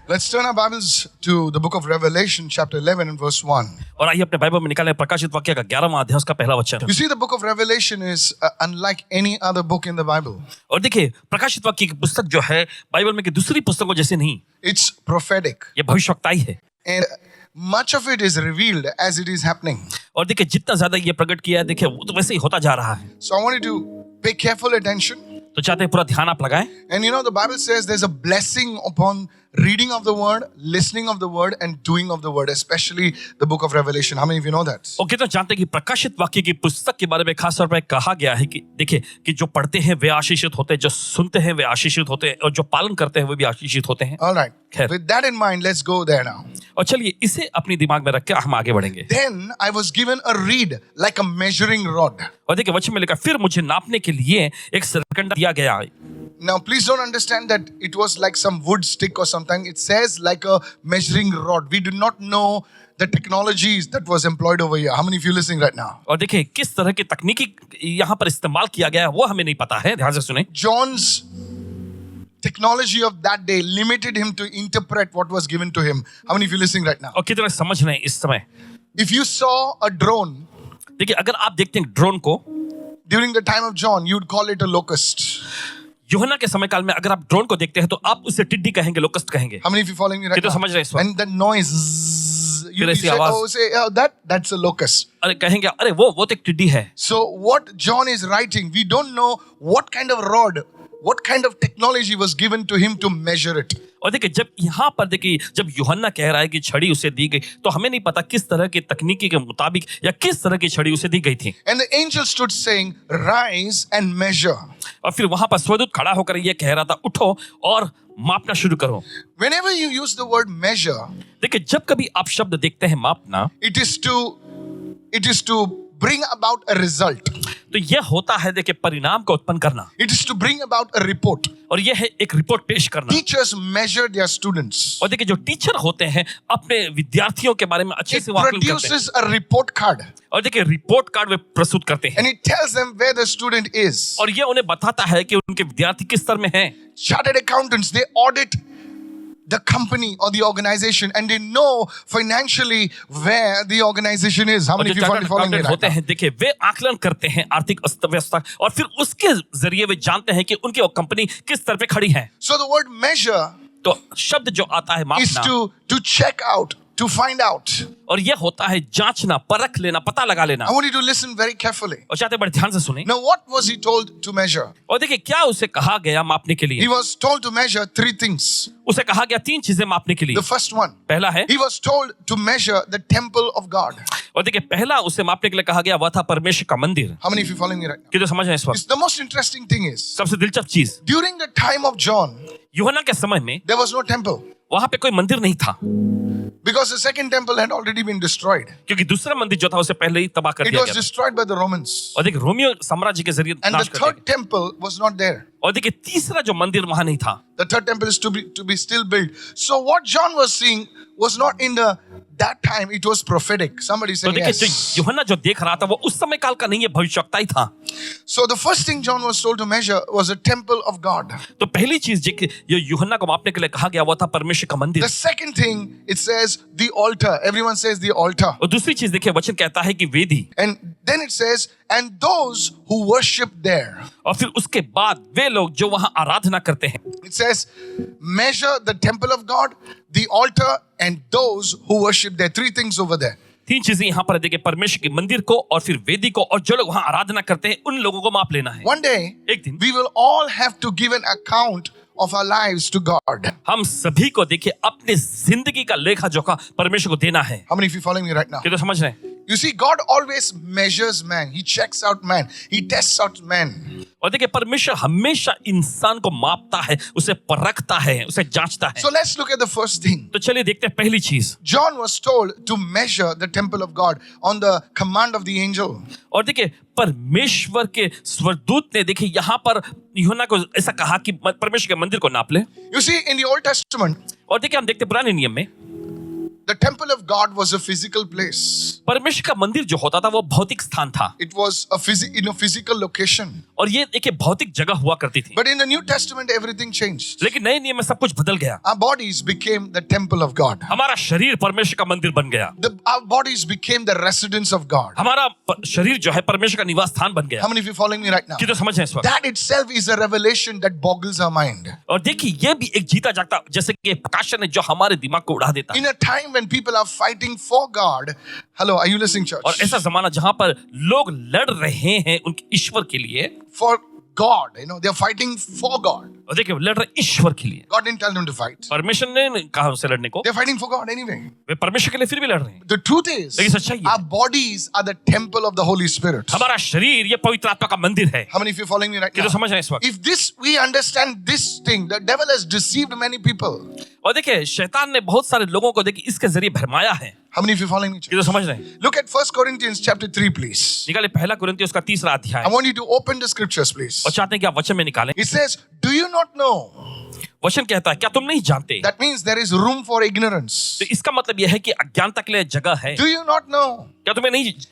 Let's turn our Bibles to the book of Revelation, chapter 11 and verse 1. और आइए अपने Bible में निकालें प्रकाशित वाक्य का 11वां अध्याय उसका पहला वचन। You see, the book of Revelation is unlike any other book in the Bible. और देखिए प्रकाशित वाक्य की पुस्तक जो है बाइबल में की दूसरी पुस्तकों जैसे नहीं, It's prophetic. ये भविष्यवक्ताई है। And much of it is revealed as it is happening. और देखिए जितना ज्यादा ये प्रकट किया है, देखिए वो तो वैसे ही होता जा रहा है। So I want you to pay careful attention. तो चाहते हैं पूरा ध्यान आप लगाएं। And you know, the Bible says there's a blessing upon reading of the word, listening of the word, and doing of the word, especially the book of Revelation. How many of you know that? और कितना जानते हैं कि प्रकाशित वाक्य की पुस्तक के बारे में खास तौर पर कहा गया है कि देखिए कि जो पढ़ते हैं वे आशीषित होते हैं, जो सुनते हैं वे आशीषित होते हैं, और जो पालन करते हैं वे भी आशीषित होते हैं। All right. खैर। With that in mind, let's go there now. और चलिए इसे अपनी दिमाग में रख के हम आगे बढ़ेंगे। Then I was given a reed like a measuring rod. और देखिए वचन में लिखा, फिर मुझे नापने के लिए एक सरकंडा दिया गया। Now, please don't understand that it was like some wood stick or something. It says like a measuring rod. We do not know the technologies that was employed over here. How many of you listening right now? और देखिए किस तरह की तकनीकी यहाँ पर इस्तेमाल किया गया है वो हमें नहीं पता है, ध्यान से सुने। John's technology of that day limited him to interpret what was given to him. How many of you listening right now? और कितना समझ रहे हैं इस समय। If you saw a drone देखिए अगर आप देखते हैं ड्रोन को during the time of John, you'd call it a locust. यूहन्ना के समय काल में अगर आप ड्रोन को देखते हैं तो आप उसे टिड्डी कहेंगे, लोकस्ट कहेंगे। How many of you following me right कितना now? समझ रहे हैं इस वक्त? And the noise, you ऐसी say, आवाज। oh, that's a locust. अरे कहेंगे अरे वो तो एक टिड्डी है। So what John is writing, we don't know what kind of rod, what kind of technology was given to him to measure it. और देखिए जब यहाँ पर देखिए जब यूहन्ना कह रहा है कि छड़ी उसे दी गई तो हमें नहीं पता किस तरह की तकनीकी के मुताबिक या किस तरह की छड़ी उसे दी गई थी। And the angel stood saying, rise and measure. और फिर वहां पर स्वर्गदूत खड़ा होकर ये कह रहा था, उठो और मापना शुरू करो। Whenever you use the word measure, देखिए जब कभी आप शब्द देखते हैं मापना, it is to bring about a result. तो यह होता है देखिए परिणाम को उत्पन्न करना, It is to bring about a report. और यह है एक रिपोर्ट पेश करना। Teachers measure their students. और देखिए जो टीचर होते हैं अपने विद्यार्थियों के बारे में अच्छे It से आकलन करते हैं, produces a report card और देखिए रिपोर्ट कार्ड वे प्रस्तुत करते हैं, and it tells them where the student is. और यह उन्हें बताता है कि उनके विद्यार्थी किस स्तर में हैं। Chartered accountants, they audit the company or the organization and they know financially where the organization is. How और many जो of you chartered following me accountant right होते now? हैं देखिए वे आकलन करते हैं आर्थिक अस्तव्यवस्था, और फिर उसके जरिए वे जानते हैं कि उनकी कंपनी किस स्तर पे खड़ी है। So the word measure तो शब्द जो आता है is मापना, to check out, to find out. और यह होता है जांचना, परख लेना, पता लगा लेना। I want you to listen very carefully. और चाहते हैं बड़े ध्यान से सुने। Now what was he told to measure? और देखिए क्या उसे कहा गया मापने के He लिए। was told to measure three things. उसे कहा गया तीन चीजें मापने के लिए। The first one, पहला है, he was told to measure the temple of God. और देखिए पहला उसे मापने के लिए कहा गया वह था परमेश्वर का मंदिर। How many of you following me right now? कितने समझ रहे हैं इस वक्त? The most interesting thing is, सबसे दिलचस्प चीज, during the time of John, यूहन्ना के समय में there was no temple वहां पे कोई मंदिर नहीं था, because the second temple had already been destroyed. क्योंकि दूसरा मंदिर जो था उसे पहले ही तबाह कर It दिया was गया था। destroyed by the Romans. और देखिए रोमियो साम्राज्य के जरिए And the नाश कर दिया third temple was not there. गया। और देखिए तीसरा जो मंदिर वहां नहीं था। The third temple is to be still built. So what John was seeing was not in that time, it was prophetic. Somebody तो say देखिए जो yes. यूहन्ना जो देख रहा था वो उस समय काल का नहीं है, भविष्यवक्ता ही था। So the first thing John was told to measure was a temple of God. तो पहली चीज जो यूहन्ना को मापने के लिए कहा गया वो था परमेश्वर का मंदिर। The second thing, it says the altar. Everyone says the altar. और दूसरी चीज देखिए वचन कहता है कि वेदी, And then it says, and those who worship there. और फिर उसके बाद वे लोग जो वहां आराधना करते हैं। It says, measure the temple of God, the altar, and those who worship there. Three things over there. तीन चीजें यहाँ पर देखिए, परमेश्वर के मंदिर को और फिर वेदी को और जो लोग वहां आराधना करते हैं उन लोगों को माप लेना है। One day, एक दिन we will all have to give an account of our lives to God. हम सभी को देखिए अपनी जिंदगी का लेखा जोखा परमेश्वर को देना है। How many of you following me right now? ये तो समझ रहे हैं। You see, God always measures man. He checks out man. He tests out man. और देखिए परमेश्वर हमेशा इंसान को मापता है, उसे परखता है, उसे जांचता है। So let's look at the first thing. तो चलिए देखते हैं पहली चीज। John was told to measure the temple of God on the command of the angel. और देखिए परमेश्वर के स्वर्गदूत ने देखिए यहाँ पर यूहन्ना को ऐसा कहा कि परमेश्वर के मंदिर को नाप ले। You see, in the Old Testament, और देखिए हम देखते हैं पुराने नियम में The temple of God was a physical place. परमेश्वर का मंदिर जो होता था वो भौतिक स्थान था, It was in a physical location. और ये देखिए भौतिक जगह हुआ करती थी। But in the New Testament, everything changed. लेकिन नए नियम में सब कुछ बदल गया। Our bodies became the temple of God. हमारा शरीर परमेश्वर का मंदिर बन गया। Our bodies became the residence of God. हमारा शरीर जो है परमेश्वर का निवास स्थान बन गया। How many of you following me right now? कि तो समझ हैं इस वक्त? That itself is a revelation that boggles our mind. और देखिए ये भी एक जीता जागता जैसे कि प्रकाशन है जो हमारे दिमाग को उड़ा देता है। In a time when people are fighting for God, hello, are you listening, church? और ऐसा जमाना जहां पर लोग लड़ रहे हैं उनके ईश्वर के लिए, For God, they are fighting for God. और देखिए लड़ रहे ईश्वर के लिए। God didn't tell them to fight. परमेश्वर ने कहा उनसे लड़ने को, They're fighting for God anyway. वे परमेश्वर के लिए फिर भी लड़ रहे हैं। The truth is, लेकिन सच्चाई है, our bodies are the temple of the Holy Spirit. हमारा शरीर ये पवित्र आत्मा का मंदिर है। How many of you following me right कि now? तो समझ रहे हैं इस वक्त? If we understand this thing, the devil has deceived many people. और देखिए शैतान ने बहुत सारे लोगों को देखिए इसके जरिए भरमाया है। How many of you following me? कि तो समझ रहे हैं? Look at 1 Corinthians chapter 3, please. निकाले पहला कुरिन्थियों उसका 3रा अध्याय, I want you to open the scriptures, please. और चाहते हैं कि आप वचन में निकालें। It says, do you not know? वचन कहता है क्या तुम नहीं जानते? That means there is room for ignorance. तो इसका मतलब यह है कि अज्ञानता के लिए जगह है। Do you not know? क्या तुम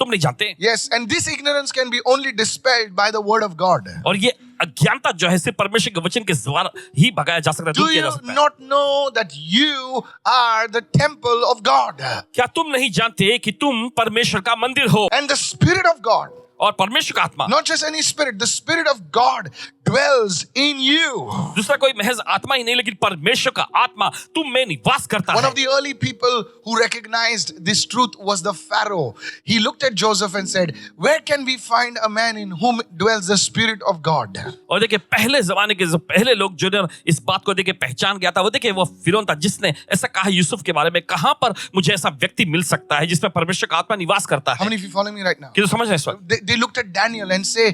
नहीं जानते? Yes, and this ignorance can be only dispelled by the word of God. और ये अज्ञानता जो है सिर्फ परमेश्वर के वचन के द्वारा ही भगाया जा सकता है, Do दूर किया you जा सकता है। not know that you are the temple of God? क्या तुम नहीं जानते कि तुम परमेश्वर का मंदिर हो, And the Spirit of God, और परमेश्वर का आत्मा, not just any spirit, the Spirit of God dwells in you. दूसरा कोई महज आत्मा ही नहीं लेकिन परमेश्वर का आत्मा तुम में निवास करता One है। of the early people who recognized this truth was the Pharaoh. He looked at Joseph and said, where can we find a man in whom dwells the Spirit of God? और देखिए पहले जमाने के जो पहले लोग जो ने इस बात को देखे पहचान गया था, वो देखिए वो फिरौन था जिसने ऐसा कहा यूसुफ के बारे में, कहां पर मुझे ऐसा व्यक्ति मिल सकता है जिसमें परमेश्वर का आत्मा निवास करता How है। many of you following me right now? कि तो समझ रहे हैं इस वक्त? They looked at Daniel and say,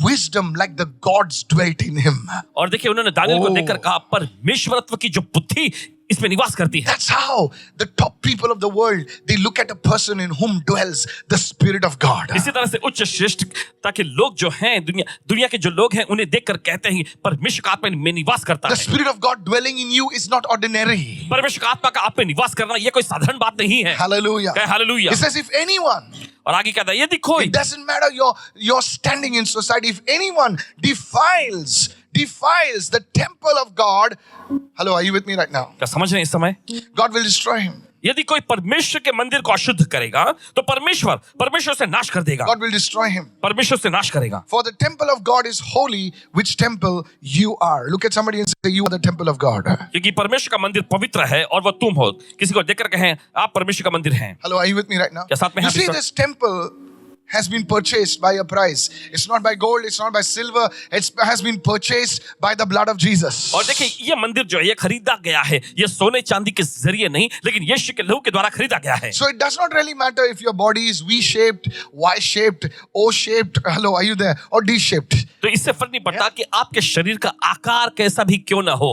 wisdom like the gods dwelt in him. और देखिए उन्होंने दानियल को Oh. देखकर कहा परमेश्वरत्व की जो बुद्धि इसमें निवास करती है। That's how the top people of the world, they look at a person in whom dwells the Spirit of God. इसी तरह से उच्च श्रेष्ठ ताकि लोग जो हैं दुनिया के जो लोग हैं उन्हें देखकर कहते हैं परमेश्वर का आत्मा में निवास करता The है। Spirit of God dwelling in you is not ordinary. परमेश्वर का आत्मा का आप में निवास करना ये कोई साधारण बात नहीं है। Hallelujah. कहे hallelujah. It says if anyone, और आगे कहता है यदि कोई, it doesn't matter your standing in society, if anyone defiles the temple of God, hello, are you with me right now? क्या समझ रहे हैं इस समय? God will destroy him. यदि कोई परमेश्वर के मंदिर को अशुद्ध करेगा तो परमेश्वर से नाश कर देगा, God will destroy him. परमेश्वर से नाश करेगा। For the temple of God is holy, which temple you are. Look at somebody and say, you are the temple of God. क्योंकि परमेश्वर का मंदिर पवित्र है और वह तुम हो। किसी को देखकर कहें आप परमेश्वर का मंदिर हैं। Hello, are you with me right now? क्या साथ में You हैं see, अभी this temple has been purchased by a price. It's not by gold, it's not by silver, it has been purchased by the blood of Jesus. और देखिए ये मंदिर जो है ये खरीदा गया है, ये सोने चांदी के जरिए नहीं लेकिन यीशु के लहू के द्वारा खरीदा गया है। So it does not really matter if your body is V-shaped, Y-shaped, O-shaped, hello, are you there? Or D-shaped. तो इससे फर्क नहीं पड़ता कि आपके शरीर का आकार कैसा भी क्यों ना हो।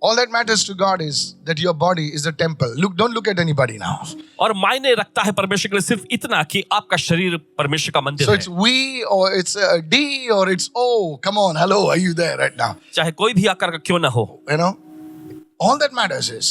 All that matters to God is that your body is the temple. Don't look at anybody now. और मायने रखता है परमेश्वर के लिए सिर्फ इतना कि आपका शरीर परमेश्वर का मंदिर So है। it's V or it's D or it's O. Come on, hello, are you there right now? चाहे कोई भी आकार का क्यों ना हो, All that matters is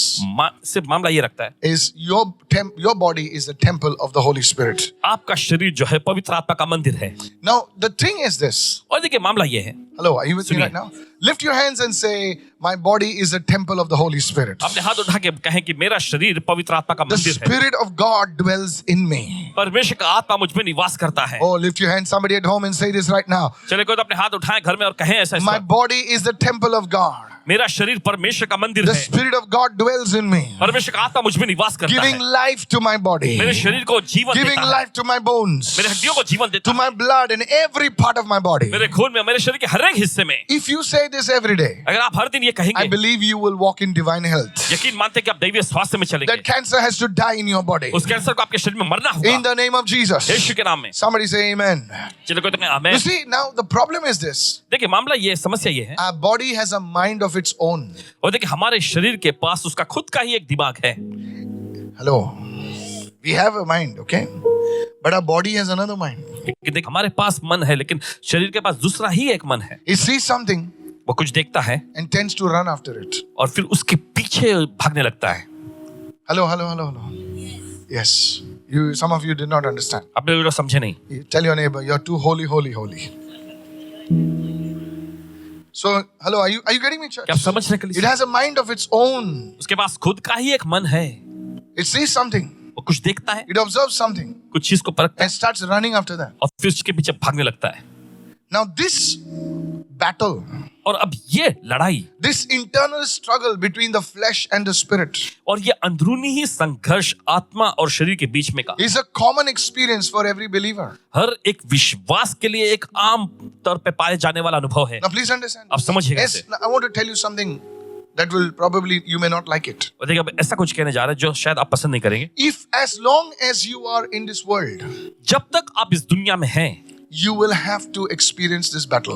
सिर्फ मामला ये रखता है your body is the temple of the Holy Spirit. आपका शरीर जो है पवित्र आत्मा का मंदिर है। Now, the thing is this. और देखिए मामला ये है, Hello, are you with me सुनिए। right now? Lift your hands and say, my body is the temple of the Holy Spirit. अपने हाथ उठा के कहें कि मेरा शरीर पवित्र आत्मा का The मंदिर है, Spirit of God dwells in me. परमेश्वर का आत्मा मुझ में निवास करता है। Oh, lift your hands, somebody at home, and say this right now. चले कोई तो अपने हाथ उठाएं घर में और कहें ऐसा My body is the temple of God. मेरा शरीर परमेश्वर का मंदिर The है, Spirit of God dwells in me, परमेश्वर का आत्मा मुझ में निवास करता giving है, life to my body, मेरे शरीर को जीवन giving देता है, life to my bones, मेरे हड्डियों को जीवन देता to है, my blood and every part of my body. मेरे खून में, मेरे शरीर के हर एक हिस्से में। If you say this every day, अगर आप हर दिन ये I कहेंगे, believe you will walk in divine health. यकीन मानते हैं कि आप दैवीय स्वास्थ्य में चलेंगे। That cancer has to die in your body. उस कैंसर को आपके शरीर में मरना In होगा the name of Jesus. यीशु के नाम में। Somebody say amen. चलो कोई तो कहे You आमीन। see, now the problem is this. देखिए मामला ये समस्या ये है, Our body has a mind of its own. और देखिए हमारे शरीर के पास उसका खुद का ही एक दिमाग है। Hello. We have a mind, okay? But our body has another mind. कि देख हमारे पास मन है लेकिन शरीर के पास दूसरा ही एक मन है। It sees something वो कुछ देखता है and tends to run after it. और फिर उसके पीछे भागने लगता है। Hello, hello, hello, hello. Yes. Some of you did not understand. आप लोग समझे नहीं. You tell your neighbor, you're too holy, holy, holy. So, hello, are you getting me, church? क्या आप समझ रहे हैं It कलीसिया? has a mind of its own. उसके पास खुद का ही एक मन है. It sees something. वो कुछ देखता है, It observes something कुछ चीज को परखता है and starts running after that. और फिर उसके पीछे भागने लगता है. Now, this battle, और अब ये लड़ाई this internal struggle between the flesh and the spirit और ये अंदरूनी ही संघर्ष आत्मा और शरीर के बीच में का is a common experience for every believer. हर एक विश्वास के लिए एक आम तौर पे पाए जाने वाला अनुभव है. Now, please understand. आप समझिएगा Yes, इसे. now I want to tell you something that will probably, you may not like it. और देखिए अब ऐसा कुछ कहने जा रहे हैं जो शायद आप पसंद नहीं करेंगे. If as long as you are in this world, जब तक आप इस दुनिया में हैं, you will have to experience this battle.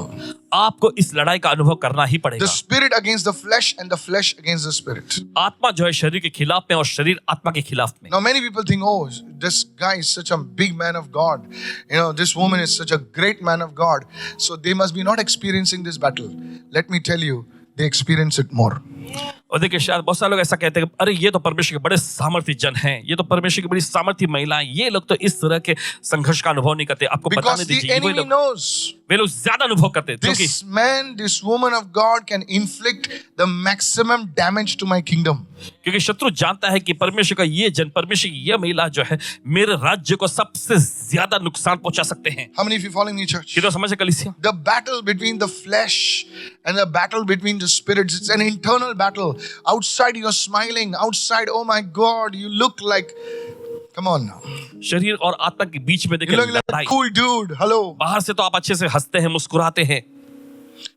आपको इस लड़ाई का अनुभव करना ही पड़ेगा. The spirit against the flesh and the flesh against the spirit. आत्मा जो है शरीर के खिलाफ में और शरीर आत्मा के खिलाफ में. Now many people think, oh, this guy is such a big man of God. You know, this woman is such a great man of God. So they must be not experiencing this battle. Let me tell you, they experience it more. और देखिए शायद बहुत सारे लोग ऐसा कहते हैं कि अरे ये तो परमेश्वर के बड़े सामर्थी जन हैं, ये तो परमेश्वर की बड़ी सामर्थी महिलाएं, ये लोग तो इस तरह के संघर्ष का अनुभव नहीं करते. आपको बताने Because the दीजिए enemy knows वे लोग ज्यादा अनुभव करते हैं क्योंकि this man, this woman of God can inflict the maximum damage to my kingdom. क्योंकि शत्रु जानता है कि परमेश्वर का ये जन, परमेश्वर की ये महिला जो है मेरे राज्य को सबसे ज्यादा नुकसान पहुंचा सकते हैं. How many of you following me, church? ये तो समझे कलीसिया. The battle between the flesh and the battle between the spirits, it's an internal battle. Outside you're smiling, outside, oh my God, you look like, come on now. शरीर और आत्मा के बीच में You देखिए look like लड़ाई. a cool dude, hello. बाहर से तो आप अच्छे से हंसते हैं, मुस्कुराते हैं,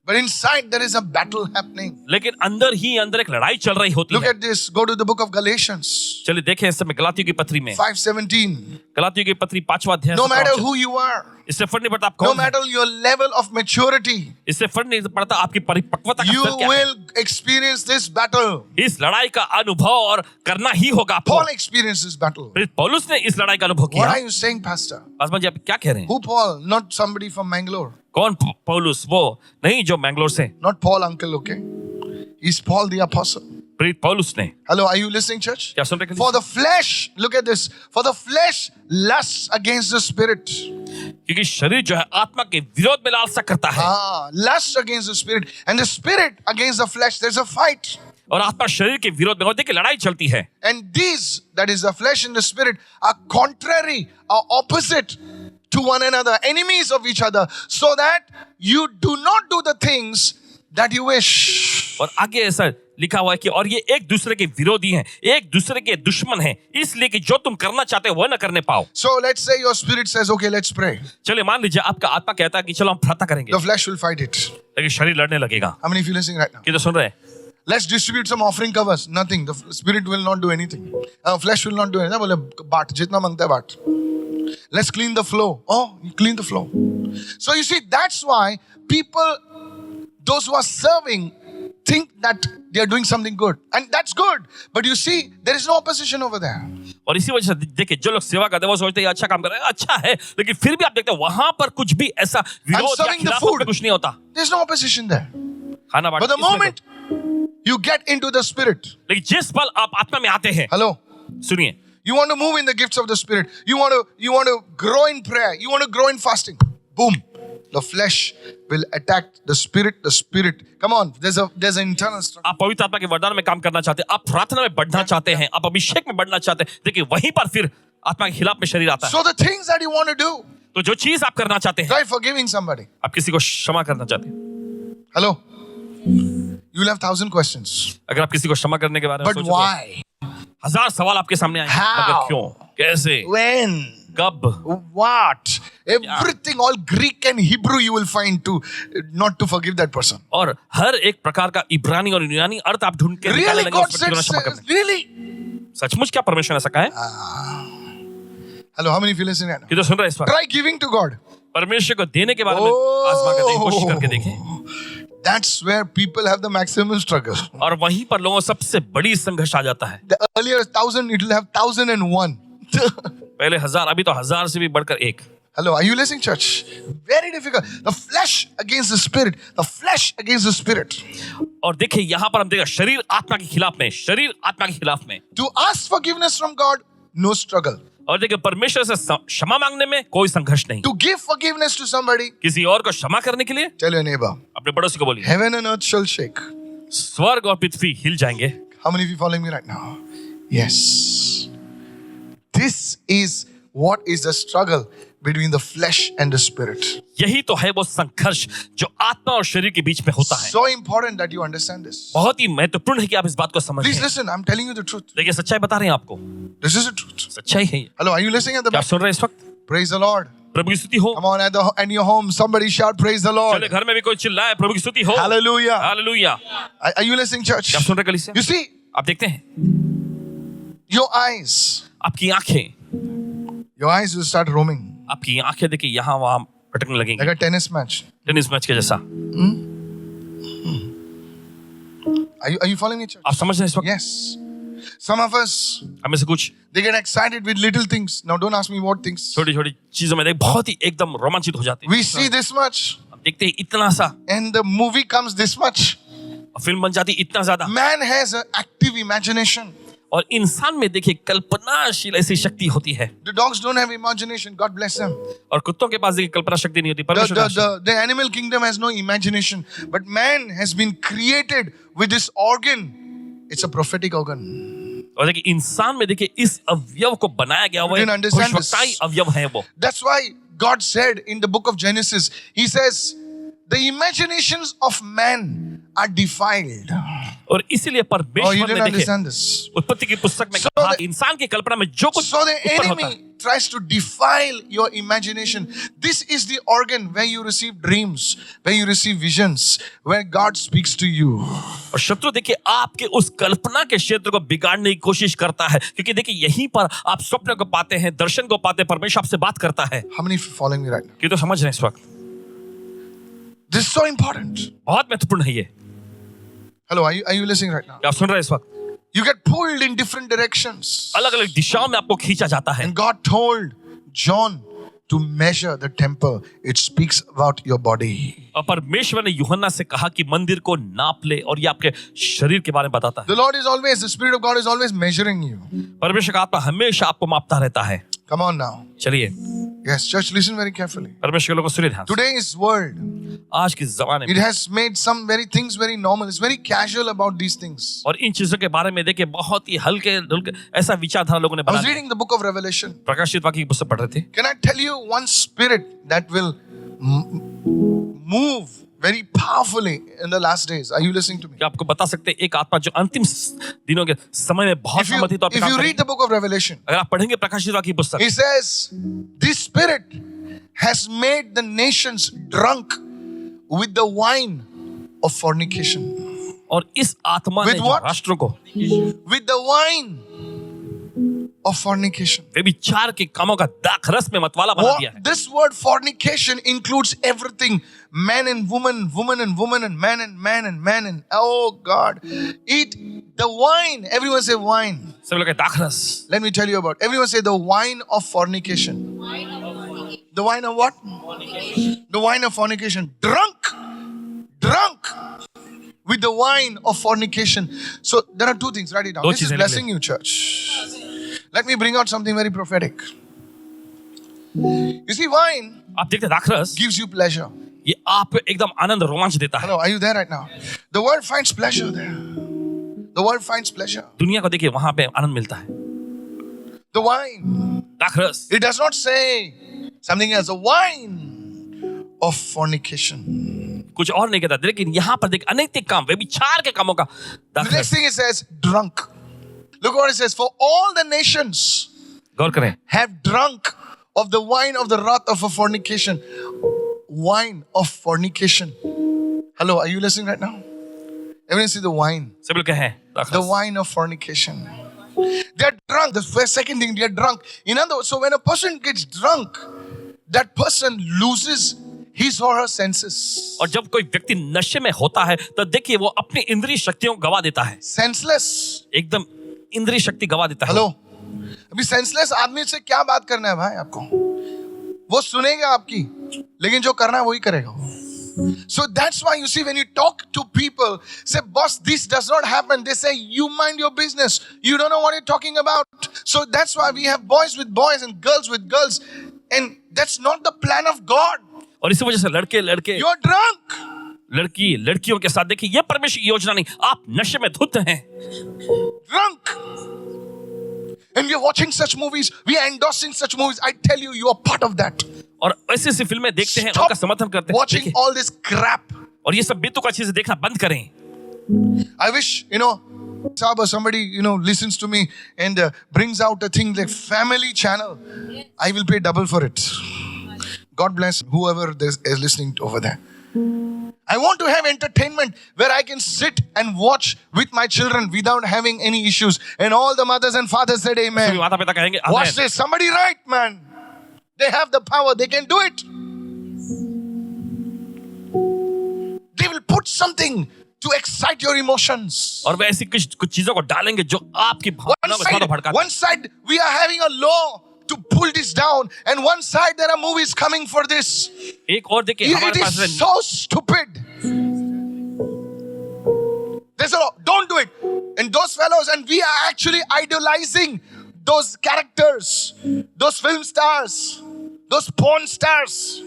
But inside there is a battle happening. लेकिन अंदर ही अंदर एक लड़ाई चल रही होती Look है. at this, go to the book of Galatians, चलिए देखें इस समय गलातियों की पत्री में, 5:17. गलातियों की पत्री 5वां अध्याय. No matter who you are, इससे फर्क नहीं पड़ता आप no कौन हैं. matter your level of maturity, इससे फर्क नहीं पड़ता आपकी परिपक्वता का you स्तर क्या है. will experience this battle. इस लड़ाई का अनुभव और करना ही होगा आपको. Paul experienced this battle. फिर पौलुस ने इस लड़ाई का अनुभव What किया. are you saying, Pastor? Paswan ji आप क्या कह रहे हैं? Who Paul? Not somebody from Mangalore. कौन पौलुस? वो नहीं जो मैंगलोर से. Not Paul, uncle, okay? He's Paul the apostle. प्रेरित पौलुस ने. Hello, are you listening, church? क्या सुन रहे हैं? For the flesh, look at this. For the flesh lusts against the spirit. क्योंकि शरीर जो है आत्मा के विरोध में लालसा करता है. Lusts against the spirit. And the spirit against the flesh. There's a fight. और आत्मा शरीर के विरोध में और देखिए लड़ाई चलती है. And these, that is the flesh and the spirit, are contrary, are opposite to one another, enemies of each other, so that you do not do the things that you wish. और आगे ऐसा लिखा हुआ है कि और ये एक दूसरे के विरोधी हैं, एक दूसरे के दुश्मन हैं, इसलिए कि जो तुम करना चाहते हो वह न करने पाओ. So let's say your spirit says, okay, let's pray. चलिए मान लीजिए आपका आत्मा कहता है कि चलो हम प्रार्थना करेंगे, The flesh will fight it. लेकिन शरीर लड़ने लगेगा. How many of you listening right now? कि तो सुन रहे हैं? Let's distribute some offering covers. Nothing. The spirit will not do anything. Flesh will not do anything. बोले बाट जितना मांगता है बाट. Let's clean the floor. Oh, you clean the floor. So you see, that's why people, those who are serving, think that they are doing something good, and that's good. But you see, there is no opposition over there. और इसी वजह से देखिए जो लोग सेवा करते हैं वो सोचते हैं ये अच्छा काम कर रहे हैं, अच्छा है, लेकिन फिर भी आप देखते हैं वहां पर कुछ भी ऐसा विरोध या serving the खिलाफ food. कुछ नहीं होता. There's no opposition there. खाना But the बांटने moment you get into the spirit, लेकिन जिस पल आप आत्मा में आते हैं, hello, सुनिए, you want to move in the gifts of the spirit. You want to grow in prayer. You want to grow in fasting. Boom. The flesh will attack the spirit. The spirit. Come on. There's an internal struggle. आप पवित्र आत्मा के वरदान में काम करना चाहते हैं, आप प्रार्थना में बढ़ना चाहते हैं, आप अभिषेक में बढ़ना चाहते हैं, देखिए वहीं पर फिर आत्मा के खिलाफ में शरीर आता है. So the things that you want to do, तो जो चीज आप करना चाहते हैं, try forgiving somebody. आप किसी को क्षमा करना चाहते हैं, Hello. You will have 1,000 questions. अगर आप किसी को क्षमा करने के बारे में But सोचो why? तो 1000 सवाल आपके सामने आएंगे. How? मगर क्यों, कैसे, When? कब, What? Everything, all Greek and Hebrew you will find to not to forgive that person. और हर एक प्रकार का इब्रानी और यूनानी अर्थ आप ढूंढ के निकालने Really, लगेंगे God उस व्यक्ति को क्षमा said, करने. really? सचमुच क्या परमेश्वर ने ऐसा कहा है? Hello, how many of you listening right now? ये तो सुन रहे हैं इस बार. Try giving to God. परमेश्वर को देने के बारे में आजमा कर देखें, कोशिश करके देखें. That's where people have the maximum struggle. और वहीं पर लोगों को सबसे बड़ी संघर्ष आ जाता है. The earlier 1,000, it will have 1,001. पहले 1000, अभी तो 1000 से भी बढ़कर एक. Hello, are you listening, church? Very difficult. The flesh against the spirit. The flesh against the spirit. और देखिए यहाँ पर हम देखा शरीर आत्मा के खिलाफ में, शरीर आत्मा के खिलाफ में। To ask forgiveness from God, no struggle. और देखिए परमेश्वर से क्षमा मांगने में कोई संघर्ष नहीं। To give forgiveness to somebody, किसी और को क्षमा करने के लिए tell your neighbor, अपने पड़ोसी को बोलिए, heaven and earth shall shake. स्वर्ग और पृथ्वी हिल जाएंगे। How many of you following me right now? Yes. This is what is the struggle between the flesh and the spirit. यही तो है वो संघर्ष जो आत्मा और शरीर के बीच में होता है। So important that you understand this. बहुत ही महत्वपूर्ण है कि आप इस बात को समझें। Please listen, I'm telling you the truth. देखिए सच्चाई बता रहे हैं आपको, This is the truth. सच्चाई है ये। Hello, are you listening at the क्या आप back? सुन रहे हैं इस वक्त? Praise the Lord. प्रभु की स्तुति हो। Come on, at your home, somebody shout, praise the Lord. चले घर में भी कोई चिल्लाए प्रभु की स्तुति हो। Hallelujah. Hallelujah. Are you listening, church? क्या आप सुन रहे हैं कलीसिया? You see, आप देखते हैं your eyes आपकी आंखें, will start roaming आपकी आंखें देखिए यहाँ वहाँ भटकने लगेंगी, like a tennis match. Tennis match के जैसा। Are you following me, church? आप समझ रहे हैं इस वक्त? Yes. Some of us, हमें से कुछ they get excited with little things. Now, don't ask me what things. छोटी छोटी चीजों में देख बहुत ही एकदम रोमांचित हो जाते हैं। We see this much, हम देखते हैं इतना सा, and the movie comes this much. Film बन जाती इतना ज्यादा। Man has an active imagination. और इंसान में देखिए कल्पनाशील ऐसी शक्ति होती है। The dogs don't have imagination. God bless them. और कुत्तों के पास देखिए कल्पना शक्ति नहीं होती। परमेश्वर The animal kingdom has no imagination. But man has been created with this organ. It's a prophetic organ. और देखिए इंसान में देखिए इस अवयव को बनाया गया हुआ है, You didn't understand this. भविष्यवक्ताई अवयव है वो। That's why God said in the book of Genesis, He says, the imaginations of man are defiled. और इसीलिए Oh, you परमेश्वर didn't ने देखिए understand this. उत्पत्ति की पुस्तक में So कहा the- इंसान की कल्पना में जो कुछ So the उत्पन्न होता है, enemy tries to defile your imagination. This is the organ where you receive dreams, where you receive visions, where God speaks to you. और शत्रु देखिए आपके उस कल्पना के क्षेत्र को बिगाड़ने की कोशिश करता है, क्योंकि देखिए यहीं पर आप स्वप्न को पाते हैं, दर्शन को पाते हैं, परमेश्वर आपसे बात करता है। How many of you following me right now? कि तो समझ रहे हैं इस वक्त This is so important. बहुत महत्वपूर्ण है ये। Hello, are you listening right now? क्या आप सुन रहे हैं इस वक्त? You get pulled in different directions. अलग अलग दिशाओं में आपको खींचा जाता है। And God told John to measure the temple. It speaks about your body. और परमेश्वर ने यूहन्ना से कहा कि मंदिर को नाप ले, और ये आपके शरीर के बारे में बताता है। The Lord is always, the Spirit of God is always measuring you. परमेश्वर का आत्मा हमेशा आपको मापता रहता है। Come on now. चलिए Yes, church, listen very carefully. परमेश्वर के लोगों को सुनिए ध्यान से। Today's world, आज के जमाने it में has made some very things very normal. It's very casual about these things. और इन चीजों के बारे में देखिए बहुत ही हल्के हल्के ऐसा विचारधारा लोगों ने I बना was दिया। reading the book of Revelation. प्रकाशित वाक्य की पुस्तक पढ़ रहे थे। Can I tell you one spirit that will move very powerfully in the last days? Are you listening to me? क्या आपको बता सकते हैं एक आत्मा जो अंतिम दिनों के समय में बहुत If you, समर्थित तो if you read the book of Revelation, अगर आप पढ़ेंगे प्रकाशित वाक्य की पुस्तक, he says, this spirit has made the nations drunk with the wine of fornication. और इस आत्मा ने With जो what? राष्ट्रों को With the wine of fornication. वे भी चार के कामों का दाखरस में मतवाला बना दिया है। This word fornication includes everything. Man and woman, woman and woman, and man and man and man and oh God. Eat the wine. Everyone say wine. सब लोग दाखरस। Let me tell you about. Everyone say the wine of fornication. The wine of what? The wine of fornication. Drunk with the wine of fornication. So there are two things. Write it down. दो This is चीजें blessing you, church. Let me bring out something very prophetic. You see, wine आप देखते हैं दाखरस gives you pleasure. ये आपको एकदम आनंद रोमांच देता है। Hello, are you there right now? The world finds pleasure there. The world finds pleasure. दुनिया को देखिए वहां पे आनंद मिलता है। The wine. दाखरस It does not say something else. The wine of fornication. कुछ और नहीं कहता, लेकिन यहाँ पर देख अनैतिक काम, वे भी चार के कामों का The next दाखरस। thing it says, drunk. Look what it says. For all the nations गौर करें, have drunk of the wine of the wrath of a fornication. Wine of fornication. Hello, are you listening right now? Everyone see the wine. सब लोग हैं The दाखरस। wine of fornication. They're drunk. The first, second thing, they're drunk. In other words, so when a person gets drunk, that person loses his or her senses. और जब कोई व्यक्ति नशे में होता है तो देखिए वो अपनी इंद्रिय शक्तियों को गवा देता है, Senseless. एकदम इंद्रिय शक्ति गवा देता है। हेलो, अभी सेंसलेस आदमी से क्या बात करना है भाई आपको? वो सुनेगा आपकी, लेकिन जो करना है वही करेगा वो. So that's why you see when you talk to people, say, boss, this does not happen. They say, you mind your business. You don't know what you're talking about. So that's why we have boys with boys and girls with girls. And that's not the plan of God. और इसी वजह से लड़के You're drunk. लड़की लड़कियों के साथ देखिए, ये परमेश्वर की योजना नहीं. आप नशे में धुत हैं. Drunk. And we are watching such movies. We are endorsing such movies. I tell you, you are part of that. और ऐसी ऐसी फिल्में देखते हैं, Stop उनका समर्थन करते हैं. watching all this crap. और ये सब बेतुका चीजें देखना बंद करें. I wish, somebody, listens to me and brings out a thing like Family Channel. I will pay double for it. God bless whoever is listening over there. I want to have entertainment where I can sit and watch with my children without having any issues. And all the mothers and fathers said, सभी amen. माता पिता कहेंगे Watch amen. this. Somebody right, man. They have the power. They can do it. They will put something to excite your emotions. और वे ऐसी कुछ चीजों को डालेंगे जो आपकी भावनाओं को ज्यादा भड़काती One side we are having a law to pull this down, and one side there are movies coming for this. एक और देखिए It हमारे पास is so stupid. There's a law. Don't do it. And those fellows, and we are actually idolizing those characters, those film stars, those porn stars.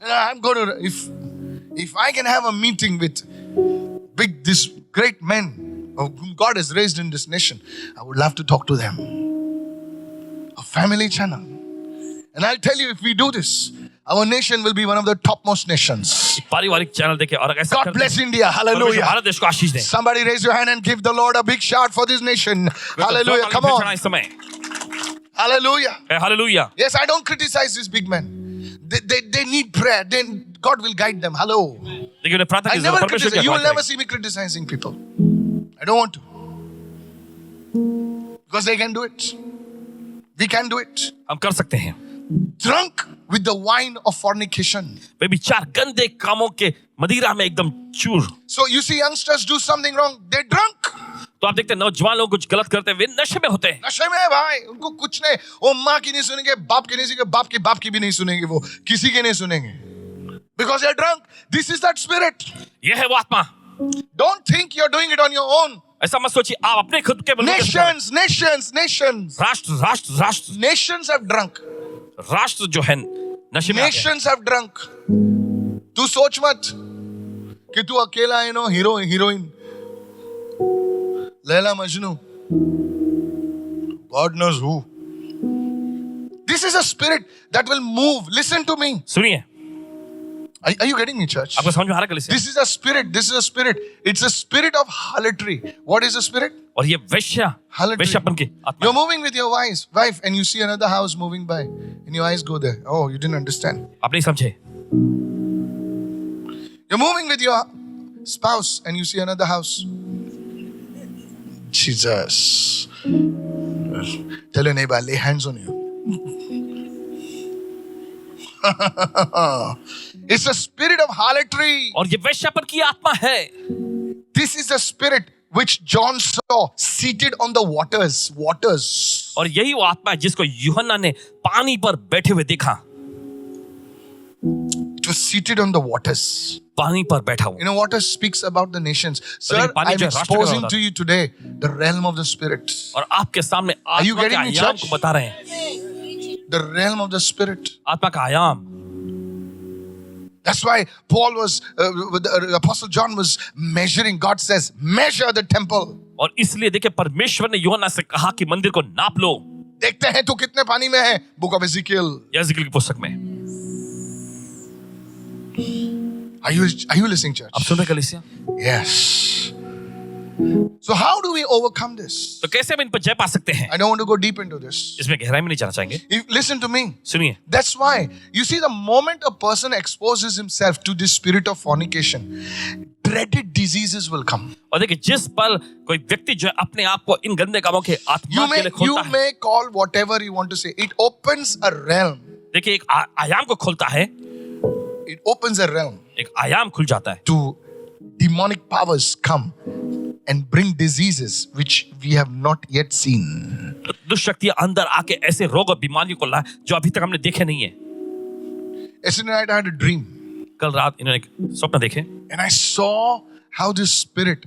And I'm going to, if I can have a meeting with this great men whom God has raised in this nation, I would love to talk to them. A Family Channel. And I'll tell you, if we do this, our nation will be one of the topmost nations. पारिवारिक channel देखे और ऐसा God करते bless हैं, India. Hallelujah. Bharat देश को आशीष दें. Somebody raise your hand and give the Lord a big shout for this nation. Hallelujah. Come on. इस समय. Hallelujah. Hallelujah. Yes, I don't criticize these big men. They need prayer. Then God will guide them. Hello. देखिए उन्हें प्रार्थना I की never जरूरत, परमेश्वर की criticize. You will अगुवाई never करें. see me criticizing people. I don't want to. Because they can do it. We can do it. हम कर सकते हैं. Drunk with the wine of fornication. वे भी चार गंदे कामों के मदिरा में एकदम चूर. So you see youngsters do something wrong. They're drunk. तो आप देखते हैं नौजवान लोग कुछ गलत करते हैं, वे नशे में होते हैं. नशे में है भाई. उनको कुछ नहीं. वो माँ की नहीं सुनेंगे, बाप की नहीं सुनेंगे, बाप की भी नहीं सुनेंगे, वो किसी के नहीं सुनेंगे. Because they're drunk. This is that spirit. यह है वो आत्मा. Don't think you're doing it on your own. ऐसा मत सोचिए आप अपने खुद के बल पे Nations. राष्ट्र Nations have drunk. राष्ट्र जो है नशे में आ गए. Nations have drunk. तू सोच मत कि तू अकेला है heroine Laila Majnu. God knows who. This is a spirit that will move. Listen to me. सुनिए, Are you getting me, church? आपको समझ में आ रहा है कलीसिया? This is a spirit. It's a spirit of harlotry. What is a spirit? और ये वेश्यापन की आत्मा. You're moving with your wife and you see another house moving by and your eyes go there. Oh, you didn't understand. आप नहीं समझे. You're moving with your spouse and you see another house. Jesus. Tell your neighbor, lay hands on you. It's a spirit of harlotry. और ये वेश्यापन की आत्मा है. This is the spirit which John saw seated on the waters. और यही वो आत्मा है जिसको यूहन्ना ने पानी पर बैठे हुए देखा. It was seated on the waters. पानी पर बैठा हुआ. You know, water speaks about the nations. Sir, पानी I'm जो राष्ट्र का exposing होता to you today the realm of the spirit. और आपके सामने you आत्मा के getting me, आयाम church? को बता रहे हैं. The realm of the spirit. आत्मा का आयाम. That's why Paul was, the Apostle John was measuring. God says, measure the temple. और इसलिए देखिए परमेश्वर ने यूहन्ना से कहा कि मंदिर को नाप लो. देखते हैं तू कितने पानी में है. Book of Ezekiel. यहेजकेल की पुस्तक में. Are you listening, church? आप सुन रहे कलीसिया? Yes. So how do we overcome this? तो कैसे हम इन पर जय पा सकते हैं? I don't want to go deep into this. इसमें गहराई में नहीं जाना चाहेंगे. Listen to me. सुनिए. That's why you see the moment a person exposes himself to this spirit of fornication, dreaded diseases will come. और देखिए जिस पल कोई व्यक्ति जो है अपने आप को इन गंदे कामों के आत्मा के लिए खोलता You है, may call whatever you want to say. It opens a realm. देखिए एक आयाम को खोलता है. It opens a realm. एक आयाम खुल जाता है. To demonic powers come and bring diseases which we have not yet seen. दुष्ट शक्तियां अंदर आके ऐसे रोग और बीमारियों को लाए जो अभी तक हमने देखे नहीं है। Yesterday night I had a dream कल रात इन्होंने एक स्वप्न देखे and I saw how this spirit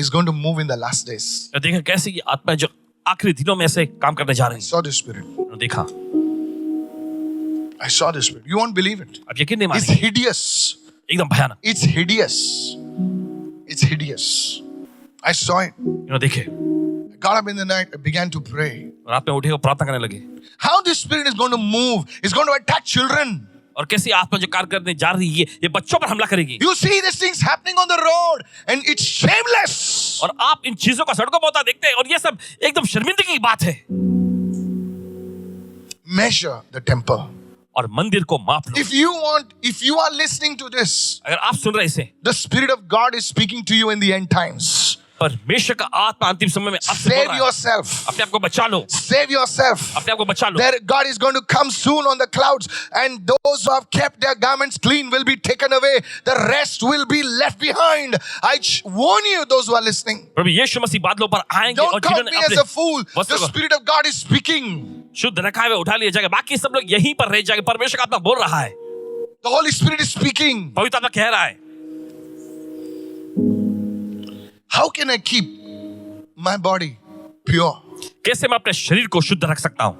is going to move in the last days. और देखा कैसे ये आत्मा जो आखिरी दिनों में ऐसे काम करने जा I रही है। saw this spirit. उन्होंने देखा, I saw this spirit. You won't believe it. अब यकीन नहीं It's मानेंगे, hideous. एकदम भयानक। It's hideous. It's hideous. I saw it. इन्होंने देखे I got up in the night. I began to pray. रात में उठे और प्रार्थना करने लगे How this spirit is going to move? It's going to attack children. और कैसी आत्मा जो कार्य करने जा रही है ये बच्चों पर हमला करेगी। You see these things happening on the road and it's shameless. और आप इन चीजों का सड़कों पर होता देखते हैं और ये सब एकदम शर्मिंदगी की बात है। Measure the temple. और मंदिर को माप लो। If you are listening to this, अगर आप सुन रहे इसे, the Spirit of God is speaking to you in the end times. परमेश्वर का आत्मा अंतिम समय में आपसे बोल Save रहा है। yourself. अपने आप को बचा लो, Save yourself. अपने आप को बचा लो। There, God is going to come soon on the clouds, and those who have kept their garments clean will be taken away. The rest will be left behind. I warn you, those who are listening. प्रभु यीशु मसीह बादलों पर आएंगे और Don't count जिन्होंने me as अपने a fool. The वस्त्र को Spirit of God is speaking. शुद्ध रखा है वे उठा लिए जाएंगे, बाकी सब लोग यहीं पर रह जाएंगे। परमेश्वर का आत्मा बोल रहा है, The Holy Spirit is speaking. पवित्र आत्मा कह रहा है, How can I keep my body pure? कैसे मैं अपने शरीर को शुद्ध रख सकता हूँ।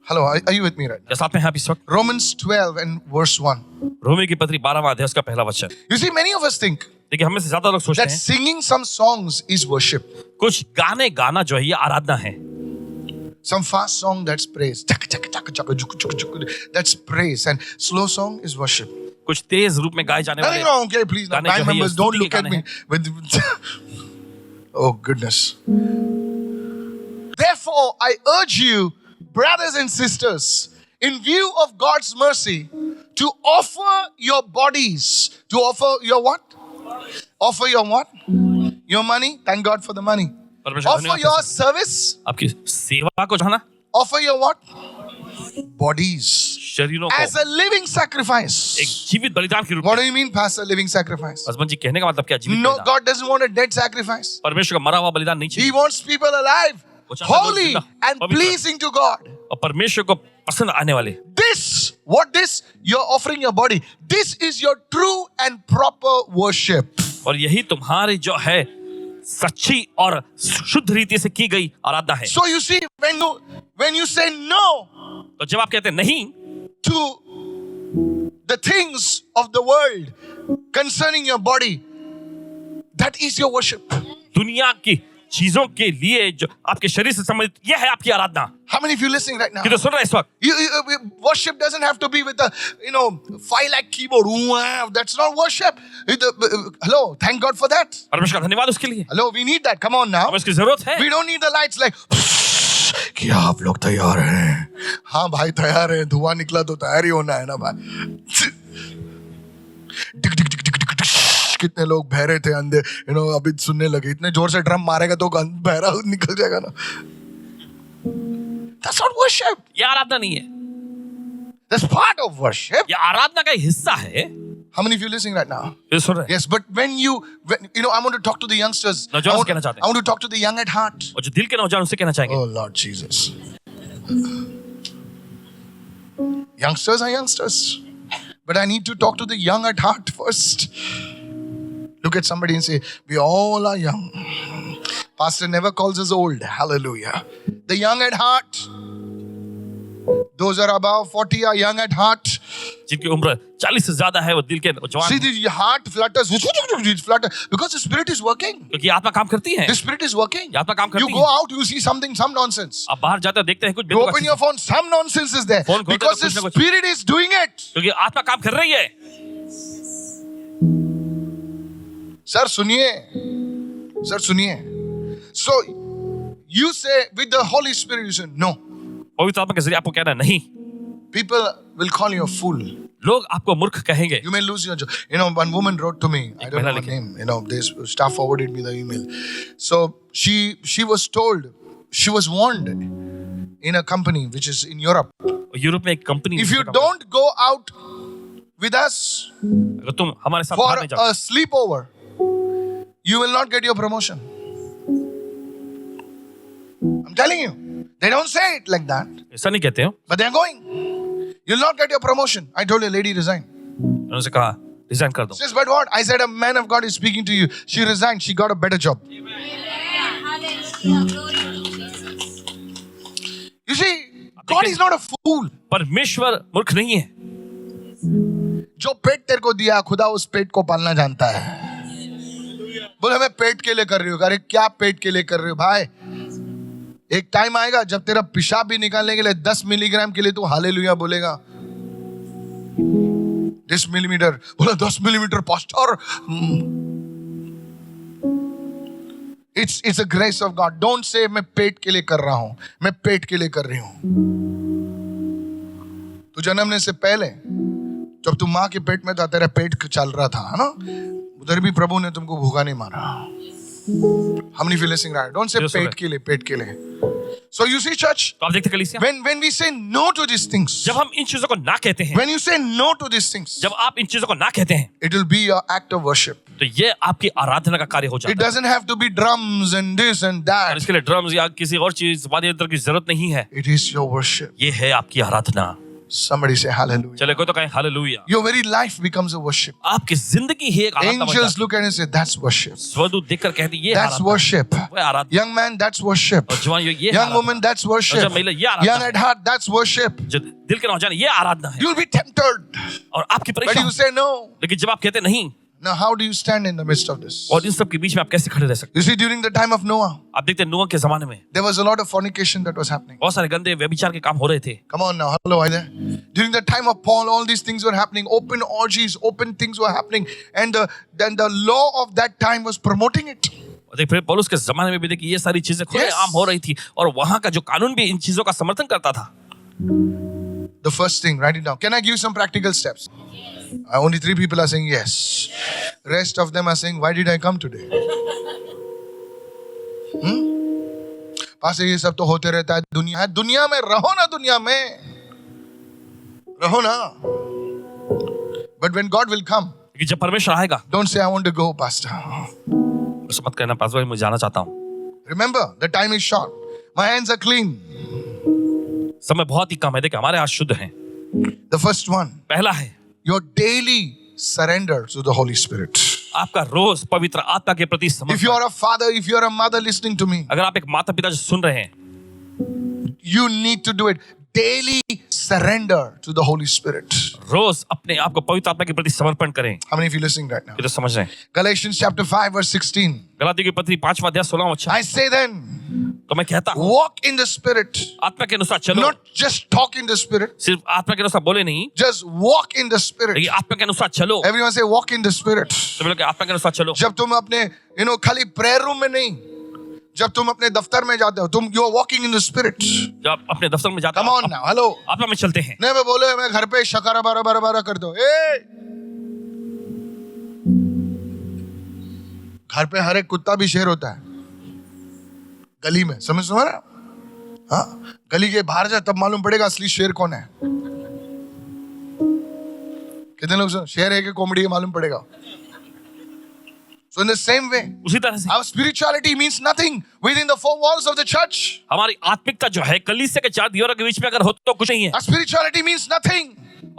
Hello, are you with me right now? क्या साथ में हैं आप इस वक्त? Romans 12 and verse 1. रोमी की पत्री 12वां अध्याय उसका पहला वचन। You see, many of us think देखिए हमें से ज्यादा लोग सोचते that हैं singing some songs is worship. कुछ गाने गाना जो है ये आराधना है। Some fast song, that's praise. Chaka, chaka, chaka, chaka, juk, juk, juk, that's praise. And slow song is worship. कुछ तेज रूप में गाए जाने वाले Nothing wrong, okay, please. Now, गाने जो band है ये members, don't स्तुति look के at गाने me. हैं। With oh, goodness. Therefore, I urge you, brothers and sisters, in view of God's mercy, to offer your bodies. To offer your what? Offer your what? Your money. Thank God for the money. परमेश्वर Offer धन्यवाद your करते हैं। service. आपकी सेवा को जाना, Offer your what? Bodies. शरीरों को As a living sacrifice. एक जीवित बलिदान के रूप What में। do you mean, Pastor, living sacrifice? Husband ji कहने का मतलब क्या? जीवित No, बलिदान। God doesn't want a dead sacrifice. परमेश्वर का मरा हुआ बलिदान नहीं He चाहिए, wants people alive, वो चाहता है लोग holy, जिंदा, and पवित्र। pleasing to God. और परमेश्वर को पसंद आने वाले। What this? You're offering your body. This is your true and proper worship. और यही तुम्हारी जो है सच्ची और शुद्ध रीति से की गई आराधना है। So you see, when you say no तो जब आप कहते हैं नहीं to the things of the world concerning your body, that is your worship. दुनिया की चीजों के लिए जो आपके शरीर से संबंधित ये है आपकी आराधना। How many of you listening right now? कि तो सुन रहे हैं इस वक्त? Worship doesn't have to be with a 5 lakh keyboard. Wow, that's not worship. Hello, thank God for that. परमेश्वर का धन्यवाद उसके लिए। Hello, we need that. Come on now. हमें इसकी जरूरत है। We don't need the lights like क्या आप लोग तैयार हैं? हाँ भाई तैयार हैं, धुआं निकला तो तैयार ही होना है ना भाई। टिक टिक टिक टिक टिक टिक, कितने लोग बहरे थे अंधे, अभी सुनने लगे, इतने जोर से ड्रम मारेगा तो बहरा निकल जाएगा ना। That's not worship. ये आराधना नहीं है, That's part of worship. ये आराधना का एक हिस्सा है। How many of you listening right now? ये सुन रहे हैं? Yes, but when I want to talk to the youngsters. नौजवान I से कहना चाहते हैं। want to talk to the young at heart. और जो दिल के नौजवान उनसे कहना चाहेंगे, Oh Lord Jesus. Youngsters are youngsters. But I need to talk to the young at heart first. Look at somebody and say, we all are young. Pastor never calls us old. Hallelujah. The young at heart. Those are above 40 are young at heart. जिनकी उम्र 40 से ज्यादा है वो दिल के जवान See, हैं। the heart flutters. It flutters because the spirit is working. क्योंकि आत्मा काम करती है। The spirit is working. ये आत्मा काम You करती go है। out, you see something, some nonsense. आप बाहर जाते हो देखते हैं कुछ You open your phone, some nonsense is there. Phone खोलते Because तो the कुछ ना कुछ। spirit is doing it. क्योंकि आत्मा काम कर रही है। Sir, सुनिए. So, you say with the Holy Spirit, you say no. पवित्र आत्मा के जरिए आपको कहना नहीं। People will call you a fool. लोग आपको मूर्ख कहेंगे। You may lose your job. One woman wrote to me. I don't know her name. This staff forwarded me the email. So she was told, she was warned in a company which is in Europe. Europe में एक company, If you don't go out with us अगर तुम हमारे साथ for बाहर नहीं जाओ, a sleepover, you will not get your promotion. I'm telling you. They don't say it like that. ऐसा नहीं कहते हो. But they're going. You'll not get your promotion. I told a lady resign. मैंने उनसे कहा रिजाइन कर दो. She says, but what? I said, a man of God is speaking to you. She resigned. She got a better job. You see, God is not a fool. परमेश्वर मूर्ख नहीं है. जो पेट तेरे को दिया, खुदा उस पेट को पालना जानता है. बोले मैं पेट के लिए कर रही हूँ. अरे क्या पेट के लिए कर रही हो भाई? एक टाइम आएगा जब तेरा पेशाब भी निकालने के लिए 10 मिलीग्राम के लिए तू हालेलुया बोलेगा. 10 मिलीमीटर बोला 10 millimetre pastor. It's a grace of God. Don't say मैं पेट के लिए कर रहा हूं. मैं पेट के लिए कर रही हूं. तू जन्मने से पहले जब तू माँ के पेट में था तेरा पेट चल रहा था, है ना? उधर भी प्रभु ने तुमको भूखा नहीं मारा. How many feel listening right? Don't say पेट के लिए, पेट के लिए. So you see, church, तो आप देखते कलीसिया, when we say no to these things, जब हम इन चीजों को ना कहते हैं, when you say no to these things, जब आप इन चीजों को ना कहते हैं, it will be your act of worship. तो ये आपकी आराधना का कार्य हो It जाता है. doesn't have to be drums and this and और that. इसके लिए ड्रम्स या किसी और चीज वाद्य यंत्र की जरूरत नहीं है. It is your worship. ये है आपकी आराधना. Somebody say hallelujah. चले कोई तो कहे hallelujah. Your very life becomes a worship. आपकी जिंदगी ही एक आराधना बन Angels जाती look at it and say, that's worship. है. स्वरदूत देखकर कहते ये That's आराधना, worship. वो आराधना. Young man, that's worship. और जवान ये Young Aradhana. woman, that's worship. और जब महिला ये आराधना Young at heart, that's worship. जो दिल के नौजवान ये आराधना है. You'll be tempted. और आपकी But परीक्षा, you say no. लेकिन जब आप कहते नहीं, Now, how do you stand in the midst of this? और इन सब के बीच में आप कैसे खड़े रह सकते? You see, during the time of Noah, आप देखते हैं नूह के जमाने में there was a lot of fornication that was happening. बहुत सारे गंदे व्यभिचार के काम हो रहे थे. Come on now, hello, are you there? During the time of Paul, all these things were happening. Open orgies, open things were happening. And then the law of that time was promoting it. और देखिए फिर पौलुस के जमाने में भी देखिए ये सारी चीजें खुलेआम हो रही थी और वहां का जो कानून भी इन चीजों का समर्थन करता था. The first thing, write it down. Can I give you some practical steps? Only 3 people are saying yes. Rest of them are saying, why did I come today? पासे ये सब तो होते रहता है. दुनिया में रहो ना, दुनिया में रहो ना. But when God will come, कि जब परमेश्वर आएगा, don't say I want to go, pastor. उस मत कहना पास्टर मैं जाना चाहता हूँ. Remember, the time is short. My hands are clean. समय बहुत ही कम है. देखिए हमारे हाथ शुद्ध हैं. The first one, पहला है your daily surrender to the Holy Spirit. आपका रोज पवित्र आत्मा के प्रति If you समर्पण. are a father, if you are a mother listening to me, अगर आप एक माता पिता जो सुन रहे हैं, you need to do it. Daily surrender to the Holy Spirit. रोज अपने आप को पवित्र आत्मा के प्रति समर्पण करें. How many of you listening right now? ये तो समझ रहे हैं. Galatians chapter 5 verse 16. गलातियों की पत्री 5वां अध्याय 16वां वचन. I say then, तो मैं कहता हूँ walk in the Spirit. आत्मा के अनुसार चलो. Not just talk in the Spirit. सिर्फ आत्मा के अनुसार बोले नहीं, Just walk in the Spirit. लेकिन आत्मा के अनुसार चलो. Everyone say walk in the Spirit. तो बोले कि आत्मा के अनुसार चलो. जब तुम अपने खाली prayer room में नहीं, जब तुम अपने दफ्तर में जाते हो, तुम you are walking in the Spirit. जब आप अपने दफ्तर में जाते Come on now, hello. आत्मा में चलते हैं. नहीं मैं बोले मैं घर पे शकारा बारा बारा बारा कर दो. घर पे हर एक कुत्ता भी शेर होता है. गली में समझ रहा? हाँ, गली के बाहर जा तब मालूम पड़ेगा असली शेर कौन है. कितने लोग शेर है कि कॉमेडी है मालूम पड़ेगा. So in the same way, उसी तरह से our spirituality means nothing within the 4 walls of the church. हमारी आत्मिकता जो है कलीसिया के 4 दीवारों के बीच में अगर हो तो कुछ नहीं है. Our spirituality means nothing.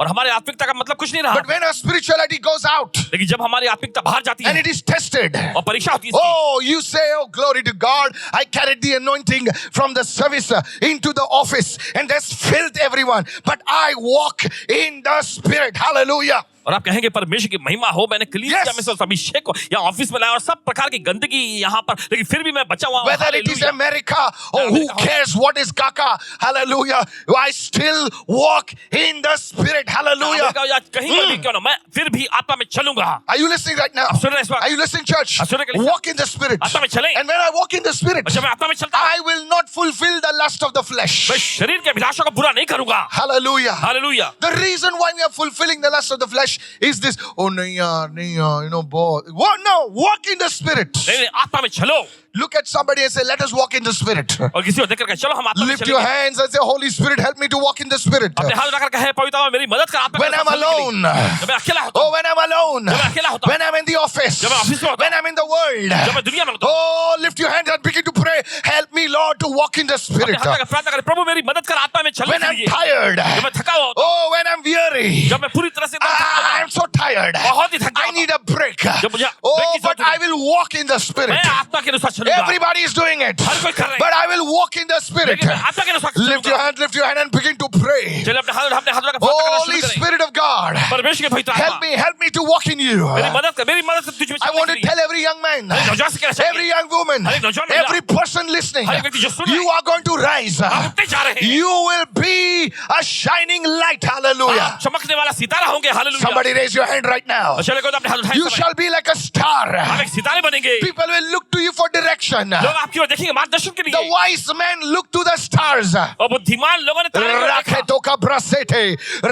और हमारी आत्मिकता का मतलब कुछ नहीं रहा. But when our spirituality goes out लेकिन जब हमारी आत्मिकता बाहर जाती and है it is tested, और परीक्षा होती है, oh, you say, oh, glory to God, I carried the anointing from the service into the office and that's filled everyone. But I walk in the Spirit. Hallelujah. और आप कहेंगे परमेश्वर की महिमा हो, मैंने कलीसिया Yes. में से उस अभिषेक को या ऑफिस में लाया और सब प्रकार की गंदगी यहाँ पर, लेकिन फिर भी मैं बचा हुआ हूँ. Whether it is Hallelujah. America or who cares what is Kaka, hallelujah, I still walk in the Spirit. Hallelujah. America या कहीं पर भी क्यों ना, मैं फिर भी आत्मा में चलूंगा. Are you listening right now? आप सुन रहे हैं इस वक्त? Are you listening, church? आप सुन रहे हैं? Walk in the Spirit. आत्मा में चलें. And when I walk in the Spirit, और जब मैं आत्मा में चलता हूँ, I will not fulfill the lust of the flesh. मैं शरीर के अभिलाषा को पूरा नहीं करूंगा. Hallelujah. Hallelujah. The reason why we are fulfilling the lust of the flesh is this. Oh, nahi yaar, boy. What? No, walk in the Spirit. नहीं, आत्मा में चलो. Look at somebody and say, let us walk in the Spirit. और किसी को देखकर कहे चलो हम आत्मा में Lift your चलेंगे. hands and say, Holy Spirit, help me to walk in the Spirit. अपने हाथ उठाकर कहे पवित्र आत्मा मेरी मदद कर आत्मा When में I'm चलने के लिए. alone. जब मैं अकेला होता हूँ, Oh, when I'm alone. जब मैं अकेला होता हूँ, When I'm in the office. जब मैं ऑफिस में होता When हूँ, I'm in the world. जब मैं दुनिया में होता हूँ, Oh, lift your hands and begin to pray. Help me, Lord, Lord to walk in the अपने Spirit. हाथ लगा प्रार्थना करें, प्रभु मेरी मदद कर आत्मा में चलने When के I'm लिए। tired, जब मैं थका हुआ होता हूं, oh, when I'm weary, जब मैं पूरी तरह से एकदम थका I हुआ am so tired. बहुत ही थका I हुआ need a break. जब मुझे Oh, break की but जरूरत I will walk in the Spirit. मैं आत्मा के अनुसार चलूंगा। Everybody is doing it. हर कोई कर रहे हैं। But I will walk in the Spirit. लेकिन मैं आत्मा के अनुसार Lift your चलूंगा। hand and begin to pray. चलिए अपने हाथ लगा प्रार्थना Oh, करना Holy शुरू करें। Spirit of God, परमेश्वर के पवित्र आत्मा, help me to walk in you. मेरी I मदद कर तुझ में want चलने to के लिए। tell every young man, हर नौजवान से कहना चाहिए, every young woman, हर एक नौजवान महिला, every person listening, हर एक व्यक्ति जो सुन रहा you है, are going to rise. आप उठते जा रहे हैं। You will be a shining light. Hallelujah. आप चमकने वाला सितारा होंगे। Hallelujah. Somebody raise your hand right now. और चलिए कोई अपने हाथ उठाएं। You shall be like a star. आप एक सितारे बनेंगे। People will look to you for direction. लोग आपकी ओर देखेंगे मार्गदर्शन के The लिए। wise men look to the stars. और बुद्धिमान लोगों ने तारे को देखा। Raketoka brasete.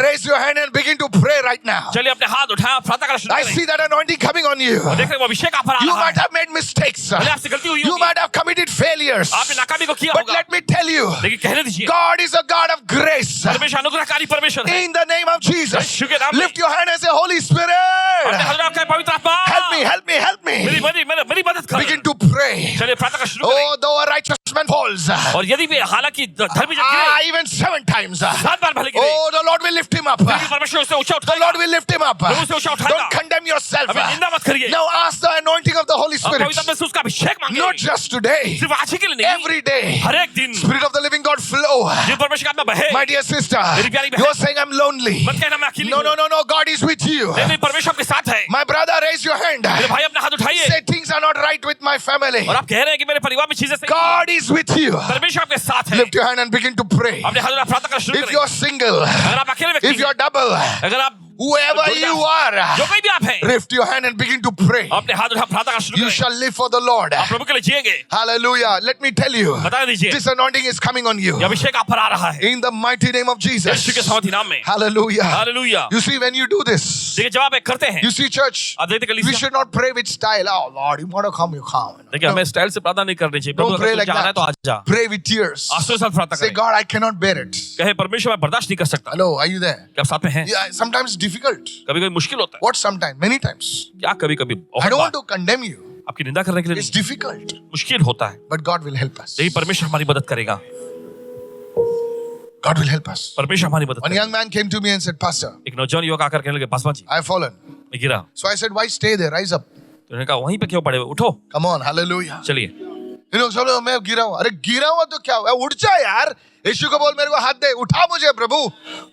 Raise your hand and begin to pray right now. चलिए अपने हाथ उठाएं, प्रार्थना करना शुरू I करें। see that anointing coming on you. और देख रहे हैं वो अभिषेक आप पर आ You रहा might है। have made mistakes. भले आपसे गलती हुई You होगी, might have committed failures. आपने नाकामी को किया But होगा, let me tell you, लेकिन कहने दीजिए God is a God of grace. परमेश्वर अनुग्रहकारी परमेश्वर है। In the name of Jesus, यीशु के नाम में lift your hand and say, Holy अपने Spirit, हाथ उठाकर पवित्र आत्मा help मेरी me. मेरी मदद कर। Begin to pray. चलिए प्रार्थना करना शुरू करें। Oh, though a righteous man falls, और यदि भी हालांकि धर्मी जन गिरे even 7 times, 7 बार भले गिरे, oh, the Lord will lift him up. लेकिन परमेश्वर उसे ऊंचा The Lord उठाएगा। will lift him up. प्रभु उसे ऊंचा उठाएगा। Don't condemn yourself. अभी निंदा मत करिए। Now ask the anointing of the Holy और Spirit. पवित्र आत्मा से उसका अभिषेक मांगिए। Not just today, सिर्फ आज ही के लिए नहीं, every day. हर एक दिन Spirit of the living God flow. जिस परमेश्वर का आत्मा बहे। My dear sister, मेरी प्यारी बहन, you are saying I'm lonely. मत कहना मैं अकेली No, हूँ। no, no, no. God is with you. नहीं, परमेश्वर आपके साथ है। My brother, raise your hand. मेरे भाई अपना हाथ उठाइए। Say things are not right with my family. और आप कह रहे हैं कि मेरे परिवार में चीजें सही नहीं God is with you. हैं। परमेश्वर आपके साथ है। Lift your hand and begin to pray. अपने हाथ उठा प्रार्थना करना शुरू If करें। you're single, अगर आप अकेले व्यक्ति if you're हैं, double, अगर आप whoever you are, जो कोई भी आप हैं, lift your hand and begin to pray. अपने हाथ उठा प्रार्थना करना शुरू You करें। shall live for the Lord. आप प्रभु के लिए जिएंगे। Hallelujah. Let me tell you, बता दीजिए this anointing is coming on you. ये अभिषेक आप पर आ रहा है। In the mighty name of यीशु के Jesus. सामर्थी नाम में। Hallelujah. Hallelujah. You see, when you do this, देखिए जब आप एक करते हैं, you see, church, आप देखते we कलीसिया, should not pray with style. Oh, Lord, you want to come, you come. देखिए हमें स्टाइल से प्रार्थना नहीं करनी चाहिए। प्रभु Don't pray अगर like तुझे आना है that. तो आ जा। Pray with tears. आंसू के साथ प्रार्थना Say, करें। God, I cannot bear it. कहे परमेश्वर मैं बर्दाश्त नहीं कर सकता। Hello, are you there? क्या आप साथ में हैं? Yeah, sometimes it's difficult. कभी-कभी मुश्किल होता है। What sometimes? Many times. क्या कभी-कभी I don't want to condemn you. आपकी निंदा करने के लिए It's नहीं, difficult. मुश्किल होता है। But God will help us. लेकिन परमेश्वर हमारी मदद करेगा। God will help us. परमेश्वर हमारी मदद One करेगा। young man came to me and said, Pastor, एक नौजवान युवक आकर कहने लगे, Paswan ji, I have fallen. मैं गिरा। So I said, why stay there? Rise up. तो उन्होंने कहा वहीं पे क्यों पड़े हो? उठो, Come on. Hallelujah. चलिए। You know, सब लोग मैं गिरा हूँ. अरे गिरा हुआ तो क्या हुआ? उठ जा यार. यीशु को बोल मेरे को हाथ दे. उठा मुझे प्रभु.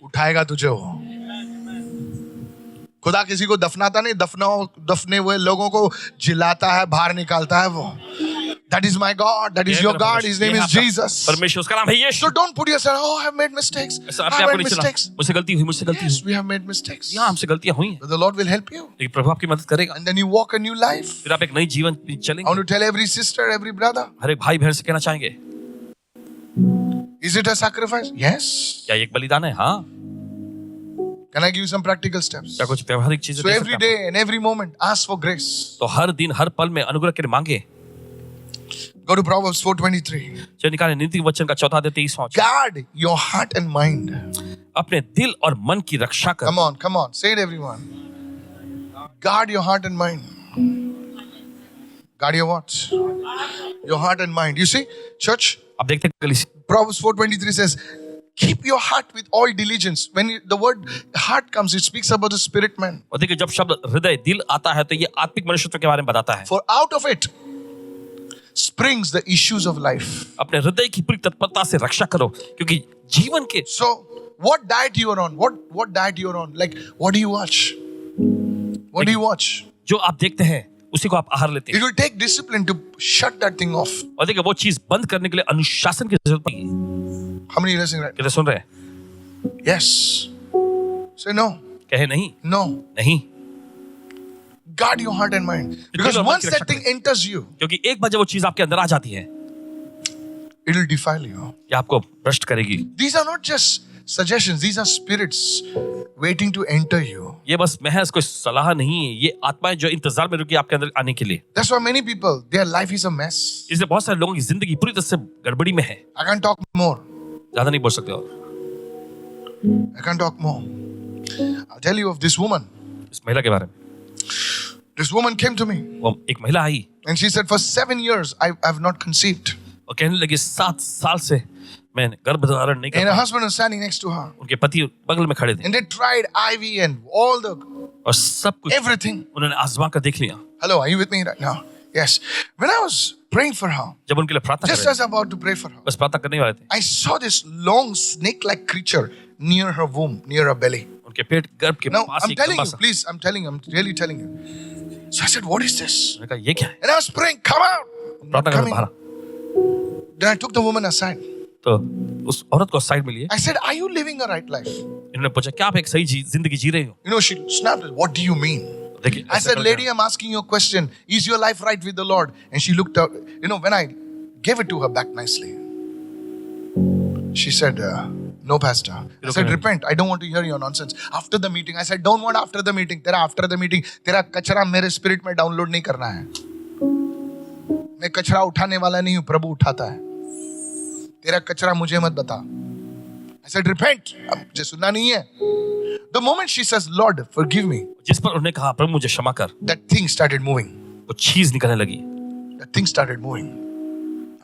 उठाएगा तुझे वो. खुदा किसी को दफनाता नहीं, दफने हुए लोगों को जिलाता है, बाहर निकालता है वो. That is my God. That is your God. His name is Jesus. परमेश्वर उसका नाम है यीशु। So don't put yourself, oh, I have made mistakes. ऐसा I अपने have आप को made नहीं चला। mistakes. मुझसे गलती हुई, मुझसे गलती Yes, हुई। we have made mistakes. यहाँ हमसे गलतियां हुई हैं, But the Lord will help you. लेकिन प्रभु आपकी मदद करेगा। And then you walk a new life. फिर आप एक नई जीवन I want चलेंगे। to tell every sister, every brother, हर एक भाई बहन से कहना चाहेंगे, is it a sacrifice? Yes. क्या ये एक बलिदान है? हाँ। Can I give you some practical steps? क्या कुछ व्यवहारिक चीजें So दे every सकता हूं? day and every moment, ask for grace. तो हर दिन हर पल में अनुग्रह के लिए मांगे। Go to Proverbs 4:23. जो निकाले नीति वचन का 4 अध्याय 23वां। Guard your heart and mind. अपने दिल और मन की रक्षा कर। Come on. Say it, everyone. Guard your heart and mind. Guard your what? Your heart and mind. You see, church, आप देखते हैं कलीसिया, Proverbs 4:23 says, keep your heart with all diligence. When the word heart comes, it speaks about the spirit man. और देखिए जब शब्द हृदय दिल आता है तो ये आत्मिक मनुष्यत्व के बारे में बताता है। For out of it springs the issues of life. अपने हृदय की पूरी तत्परता से रक्षा करो, क्योंकि जीवन के So, what diet you are on? What diet you are on? Like, what do you watch? What do you watch? जो आप देखते हैं उसी को आप आहार लेते It हैं। will take discipline to shut that thing off. और देखिए वो चीज बंद करने के लिए अनुशासन की जरूरत पड़ेगी। How many listening right? कहते सुन रहे हैं? Yes. Say no. कहे नहीं, No. नहीं, Guard your heart and mind. Because दिल और मन once की that Raksha thing enters you, क्योंकि एक बार जब वो चीज आपके अंदर आ जाती है, it will defile you. ये आपको भ्रष्ट करेगी। These are not just suggestions. These are spirits waiting to enter you. ये बस महज कोई सलाह नहीं है, ये आत्माएं जो इंतजार में रुकी आपके अंदर आने के लिए। That's why many people, their life is a mess. इसलिए बहुत सारे लोगों की जिंदगी पूरी तरह से गड़बड़ी में है। I can't talk more. ज्यादा नहीं बोल सकते और I can't talk more. I'll tell you of this woman. इस महिला के बारे में। This woman came to me वो एक महिला आई and she said, for 7 years, I've not conceived. और कहने लगी 7 साल से मैं गर्भ धारण नहीं कर And her pi. husband was standing next to her. उनके पति बगल में खड़े थे And they tried IV and all the और सब कुछ everything. उन्होंने आजमा कर देख लिया। Hello, are you with me right now? Yes. When I was praying for her, जब उनके लिए प्रार्थना कर just रहे as I was about to pray for her, थे, बस प्रार्थना करने वाले थे, I saw this long snake-like creature near her womb, near her belly. उनके पेट गर्भ के Now, पास I'm एक telling लंबा you, सा। please, I'm telling you, I'm really telling you. So I said, what is this? मैंने कहा ये क्या है? And I was praying, come out. Not प्रार्थना करने coming. बाहर। Then I took the woman aside. तो उस औरत को साइड में लिए, I said, are you living a right life? इन्होंने पूछा क्या आप एक सही जिंदगी जी रहे हो? You know, she snapped, what do you mean? देखिए, I ऐसा said, कर lady, दिया। I'm asking you a question. Is your life right with the Lord? And she looked out, you know, when I gave it to her back nicely, she said, no, Pastor. I said, Okay. repent. I don't want to hear your nonsense. After the meeting, I said, don't want after the meeting. Tera after the meeting, tera कचरा मेरे spirit में download नहीं करना है. मैं कचरा उठाने वाला नहीं हूँ, प्रभु उठाता है. तेरा कचरा मुझे मत बता. I said, repent. अब मुझे सुनना नहीं है. The moment she says, Lord, forgive me, जिस पर उन्होंने कहा प्रभु मुझे क्षमा कर, that thing started moving. वो चीज निकलने लगी। That thing started moving.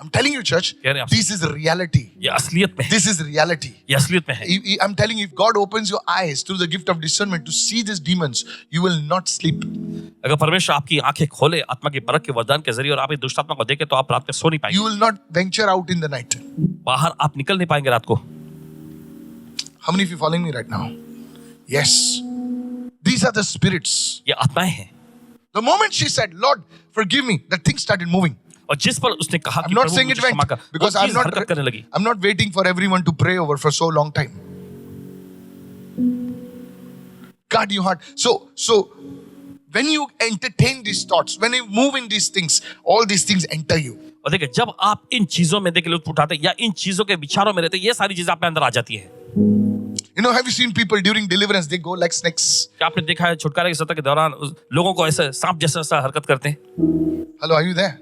I'm telling you, church, कह रहे हैं आपसे, this is reality. ये असलियत में है, This is reality. ये असलियत में है। I'm telling you, if God opens your eyes through the gift of discernment to see these demons, you will not sleep. अगर परमेश्वर आपकी आंखें खोले आत्मा की परख के वरदान के जरिए और आप इस दुष्ट आत्मा को देखें तो आप रात में सो नहीं पाएंगे, You will not venture out in the night. बाहर आप निकल नहीं पाएंगे रात को। How many of you following me right now? Yes. These are the spirits. ये आत्माएं हैं। The moment she said, Lord, forgive me, that thing started moving. और जिस पर उसने कहा I'm कि not प्रभु saying मुझे it went क्षमा कर, वो because चीज हरकत करने लगी। I'm not waiting for everyone to pray over for so long time. Guard your heart. So when you entertain these thoughts, when you move in these things, all these things enter you. और देखिए जब आप इन चीजों में देखिए लुत्फ उठाते हैं या इन चीजों के विचारों में रहते हैं, ये सारी चीजें आप में अंदर आ जाती है। You know, have you seen people during deliverance, they go like snakes? क्या आपने देखा है छुटकारे के सत्र के दौरान लोगों को ऐसे सांप जैसा हरकत करते हैं? Hello, are you there?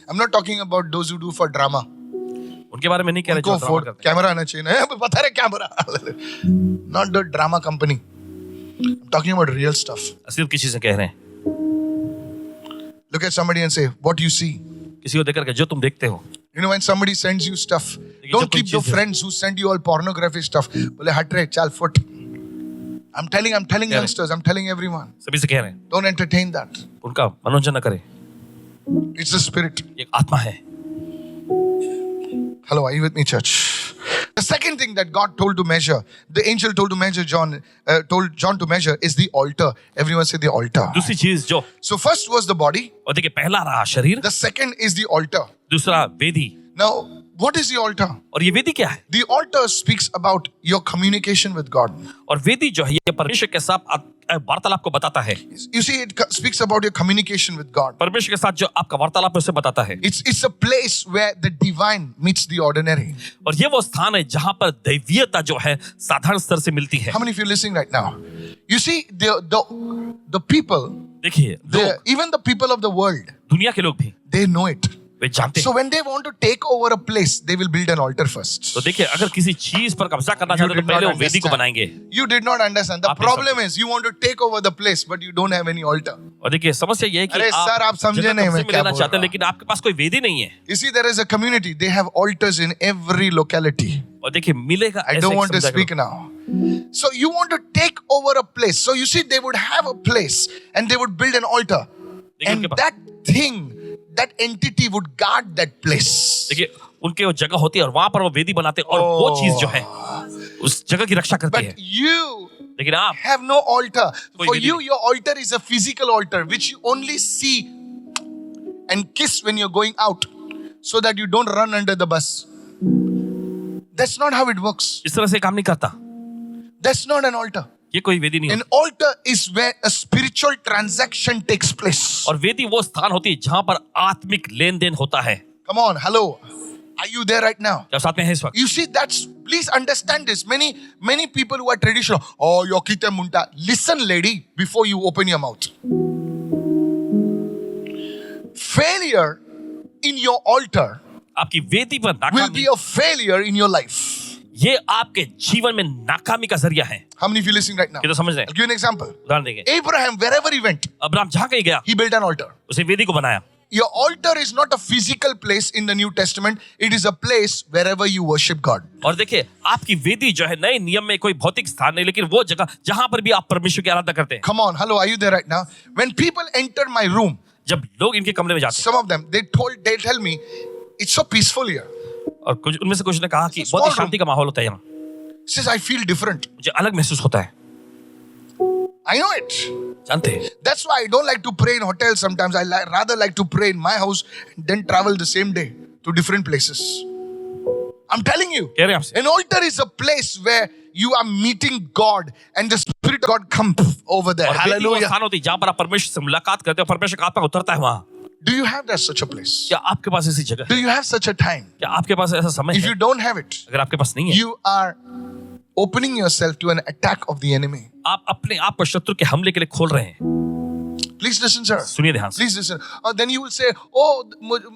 I'm not talking about those who do for drama. उनके बारे में नहीं कह रहे Go जो for ड्रामा करते हैं। camera आना चाहिए ना, बता रहे camera. Not the drama company. I'm talking about real stuff. असलियत की चीजें कह रहे हैं। Look at somebody and say, what do you see? किसी को देखकर के जो तुम देखते हो, You know, when somebody sends you stuff, don't keep your friends who send you all pornography stuff. बोले हट रे, चल foot. I'm telling youngsters, I'm telling everyone, सभी से कह रहे हैं don't entertain that. उनका मनोरंजन न करें, It's a spirit. ये एक आत्मा है। Hello, are you with me, church? The second thing that God told to measure, the angel told told John to measure is the altar. Everyone say the altar. दूसरी चीज जो, So first was the body. और देखिए पहला रहा शरीर, The second is the altar. दूसरा वेदी। Now, what is the altar? और ये वेदी क्या है? The altar speaks about your communication with God. और वेदी जो है ये परमेश्वर के साथ वार्तालाप को बताता है। You see, it speaks about your communication with God. परमेश्वर के साथ जो आपका वार्तालाप है उसे बताता है। It's a place where the divine meets the ordinary. और ये वो स्थान है जहां पर दैवीयता जो है साधारण स्तर से मिलती है। How many of you are listening right now? You see, the people, देखिए even the people of the world, दुनिया के लोग भी they know it. वे जानते So हैं। when they want to take over a place, they will build an altar first. तो देखिए अगर किसी चीज पर कब्जा करना You चाहते हैं did तो पहले not वो वेदी को understand. बनाएंगे। You did not understand. The आप नहीं problem is you want to take over the place, but you don't have any altar. और देखिए समस्या ये है कि अरे सर, आप समझे जगह नहीं कब्जे मैं में क्या लेना बोल चाहते हैं रहा हूं। लेकिन आपके पास कोई वेदी नहीं है। You see, there is a community. They have altars in every locality. और देखिए मिलेगा I ऐसे don't एक want to समुदाय speak को। now. So you want to take over a place. So you see, they would have a place and they would build an altar. देखिए And उनके पास- that thing, that entity would guard that place. देखिए उनके वो जगह होती है और वहां पर वो वेदी बनाते हैं और वो चीज जो है उस जगह की रक्षा करती है। But you लेकिन आप have no altar. कोई For वेदी you, नहीं। your altar is a physical altar which you only see and kiss when you're going out so that you don't run under the bus. That's not how it works. इस तरह से काम नहीं करता। That's not an altar. ये कोई वेदी नहीं An होती। altar is where a spiritual transaction takes place. और वेदी वो स्थान होती है जहां पर आत्मिक लेन देन होता है। Come on, hello. Are you there right now? जब साथ में है इस वक्त। You see, please understand this. Many people who are traditional, oh, yokite munta. Listen, lady, before you open your mouth. Failure in your altar आपकी वेदी पर will be नाकामी, a failure in your life. ये आपके जीवन में नाकामी का जरिया है। How many of you listening right now? ये तो समझ रहे I'll हैं। give you an example. उदाहरण देंगे, Abraham, wherever he went, Abraham जहां कहीं गया he built an altar. उसे वेदी को बनाया। your altar is not a physical place in the New Testament. It is a place wherever you worship God. और देखिए आपकी वेदी जो है नए नियम में कोई भौतिक स्थान नहीं, लेकिन वो जगह जहां पर भी आप परमेश्वर की आराधना करते हैं. Come on, hello, are you there right now? When people enter my room, जब लोग इनके कमरे में जाते some of them, they tell me, it's so peaceful here. हैं और कुछ उनमें से कुछ ने कहा कि It's a बहुत ही small शांति का माहौल होता है यहाँ, Says, I feel different. मुझे अलग महसूस होता है. I know it. जानते हैं That's why I don't like to pray in hotels sometimes. I rather like to pray in my house and then travel the same day to different places. I'm telling you. कह रहे हैं आपसे. An altar is a place where you are meeting God and the Spirit of God comes over there. और वेदी वो Hallelujah. स्थान होती है जहां पर आप परमेश्वर से मुलाकात करते हो, परमेश्वर का आत्मा उतरता है वहां. Do you have that such a place? क्या आपके पास ऐसी जगह Do है? you have such a time? क्या आपके पास ऐसा समय If है? you don't have it, अगर आपके पास नहीं है, you are opening yourself to an attack of the enemy. आप अपने आप को शत्रु के हमले के लिए खोल रहे हैं. Please listen, sir. सुनिए ध्यान से. Please listen. Then you will say, oh,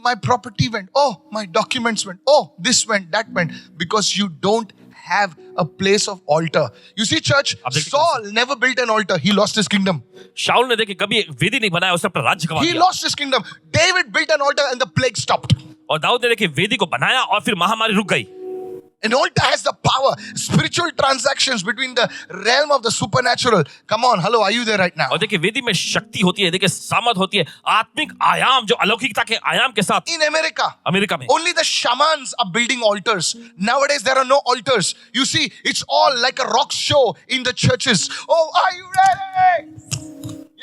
my property went. Oh, my documents went. Oh, this went, that went. Because you don't have a place of altar. You see, church, आप देखिए Saul never built an altar. He lost his kingdom. शाऊल ने देखिए कभी एक वेदी नहीं बनाया, उसने अपना राज्य गंवा He दिया. lost his kingdom. David built an altar and the plague stopped. और दाऊद ने देखिए वेदी को बनाया और फिर महामारी रुक गई. An altar has the power, spiritual transactions between the realm of the supernatural. Come on, hello, are you there right now? और देखिए वेदी में शक्ति होती है, देखिए सामर्थ होती है, आत्मिक आयाम जो अलौकिकता के आयाम के साथ. In America, अमेरिका में only the shamans are building altars. Nowadays, there are no altars. You see, it's all like a rock show in the churches. Oh, are you ready?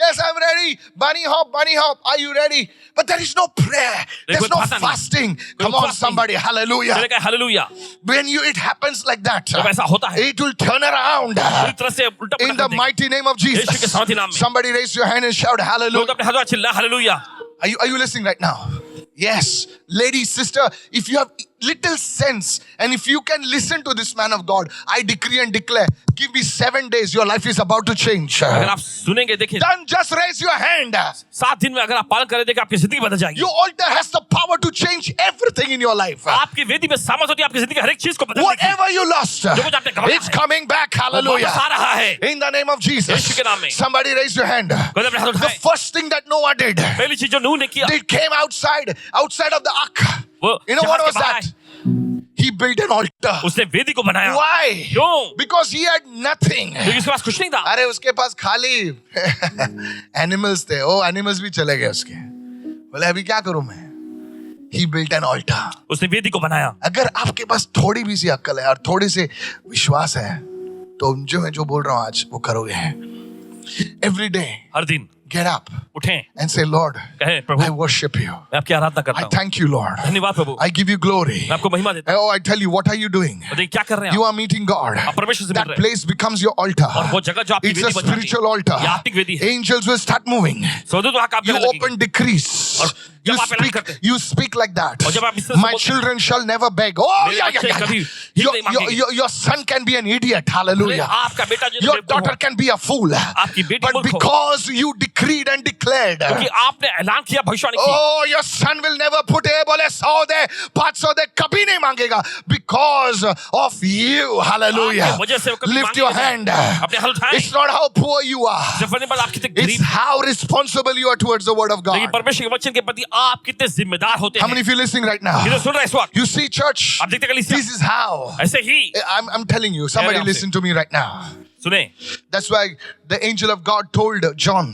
Yes, I'm ready. Bunny hop, are you ready? But there is no prayer. There's no fasting. Come on, somebody, hallelujah. मैंने कहा hallelujah. When it happens like that, जब ऐसा होता है, it will turn around. पूरी तरह से उल्टा In the पलट देगा. mighty name of यीशु के Jesus. सामर्थी नाम में. Somebody raise your hand and shout लोग hallelujah. अपने हाथों चिल्ला hallelujah. Are you listening right now? Yes. Lady, sister, if you have little sense and if you can listen to this man of God, I decree and declare, give me 7 days, your life is about to change. अगर आप सुनेंगे देखिए Then just raise your hand. 7 दिन में अगर आप पालन करें देखिए आपकी जिंदगी बदल जाएगी. Your altar has the power to change everything in your life. आपकी वेदी में सामर्थ होती है आपकी जिंदगी की हर एक चीज को बदलने की. Whatever you lost, जो कुछ आपने गंवाया it's है, coming back. वो Hallelujah. वापस आ रहा है. In the name of Jesus. यीशु के नाम में. Somebody raise your hand. कोई अपने हाथ The उठाए. first thing that Noah did, पहली चीज जो नूह ने किया, they came outside of the ark. वो You know जहाज what के was बाहर that? He built an altar. उसने वेदी को बनाया. Why? क्यों? Because he had nothing. क्योंकि उसके पास कुछ नहीं था. अरे उसके पास खाली एनिमल्स थे. ओ एनिमल्स भी चले गए उसके. बोले अभी क्या करूं मैं? He built an altar. उसने वेदी को बनाया. अगर आपके पास थोड़ी भी सी अक्ल है और थोड़ी सी विश्वास है तो जो मैं जो बोल रहा हूं आज वो करोगे. Every day हर दिन get up उठें, and say, Lord, कहें प्रभु I worship you. मैं आपकी आराधना करता I हूँ. thank you, Lord. धन्यवाद प्रभु. I give you glory. मैं आपको महिमा देता हूँ. Oh, I tell you, what are you doing? और देखिए क्या कर रहे हैं You आप? are meeting God. आप परमेश्वर से मिल That रहे हैं. place becomes your altar. और वो जगह जो आपकी It's a वेदी बन जाती है, spiritual altar. ये आत्मिक वेदी है. Angels will start moving. स्वर्गदूत वहाँ काम You करने लगेंगे. open decrees. और You जब आप ऐलान speak, करते हैं, you speak like that. और जब आप इस तरह से My बोलते हैं, children shall never beg. Oh, मेरे yeah, बच्चे yeah, कभी yeah. भीख नहीं मांगेंगे. Your son can be an idiot. अरे Hallelujah. आपका बेटा जो Your बेवकूफ daughter हो, can be a fool. आपकी बेटी But मूर्ख हो, because you decreed and declared, क्योंकि आपने ऐलान किया, भविष्यवाणी की. oh, your son will never put a बोले 100 दे 500 दे कभी नहीं मांगेगा because of you. Hallelujah. आपकी वजह से वो कभी Lift your मांगेगा hand. नहीं. अपने हाथ उठाएं. It's not how poor you are. सिर्फ नहीं, बल्कि आप कितने It's गरीब, how responsible you are towards the word of God. लेकिन परमेश्वर के वचन के प्रति आप कितने जिम्मेदार होते How हैं. many of you listening right now? कितने सुन रहे हैं इस वक्त? You see, church, आप देखते कलीसिया, this is how. ऐसे ही I'm telling you, somebody आपसे. listen to me right now. सुने. That's why the angel of God told John,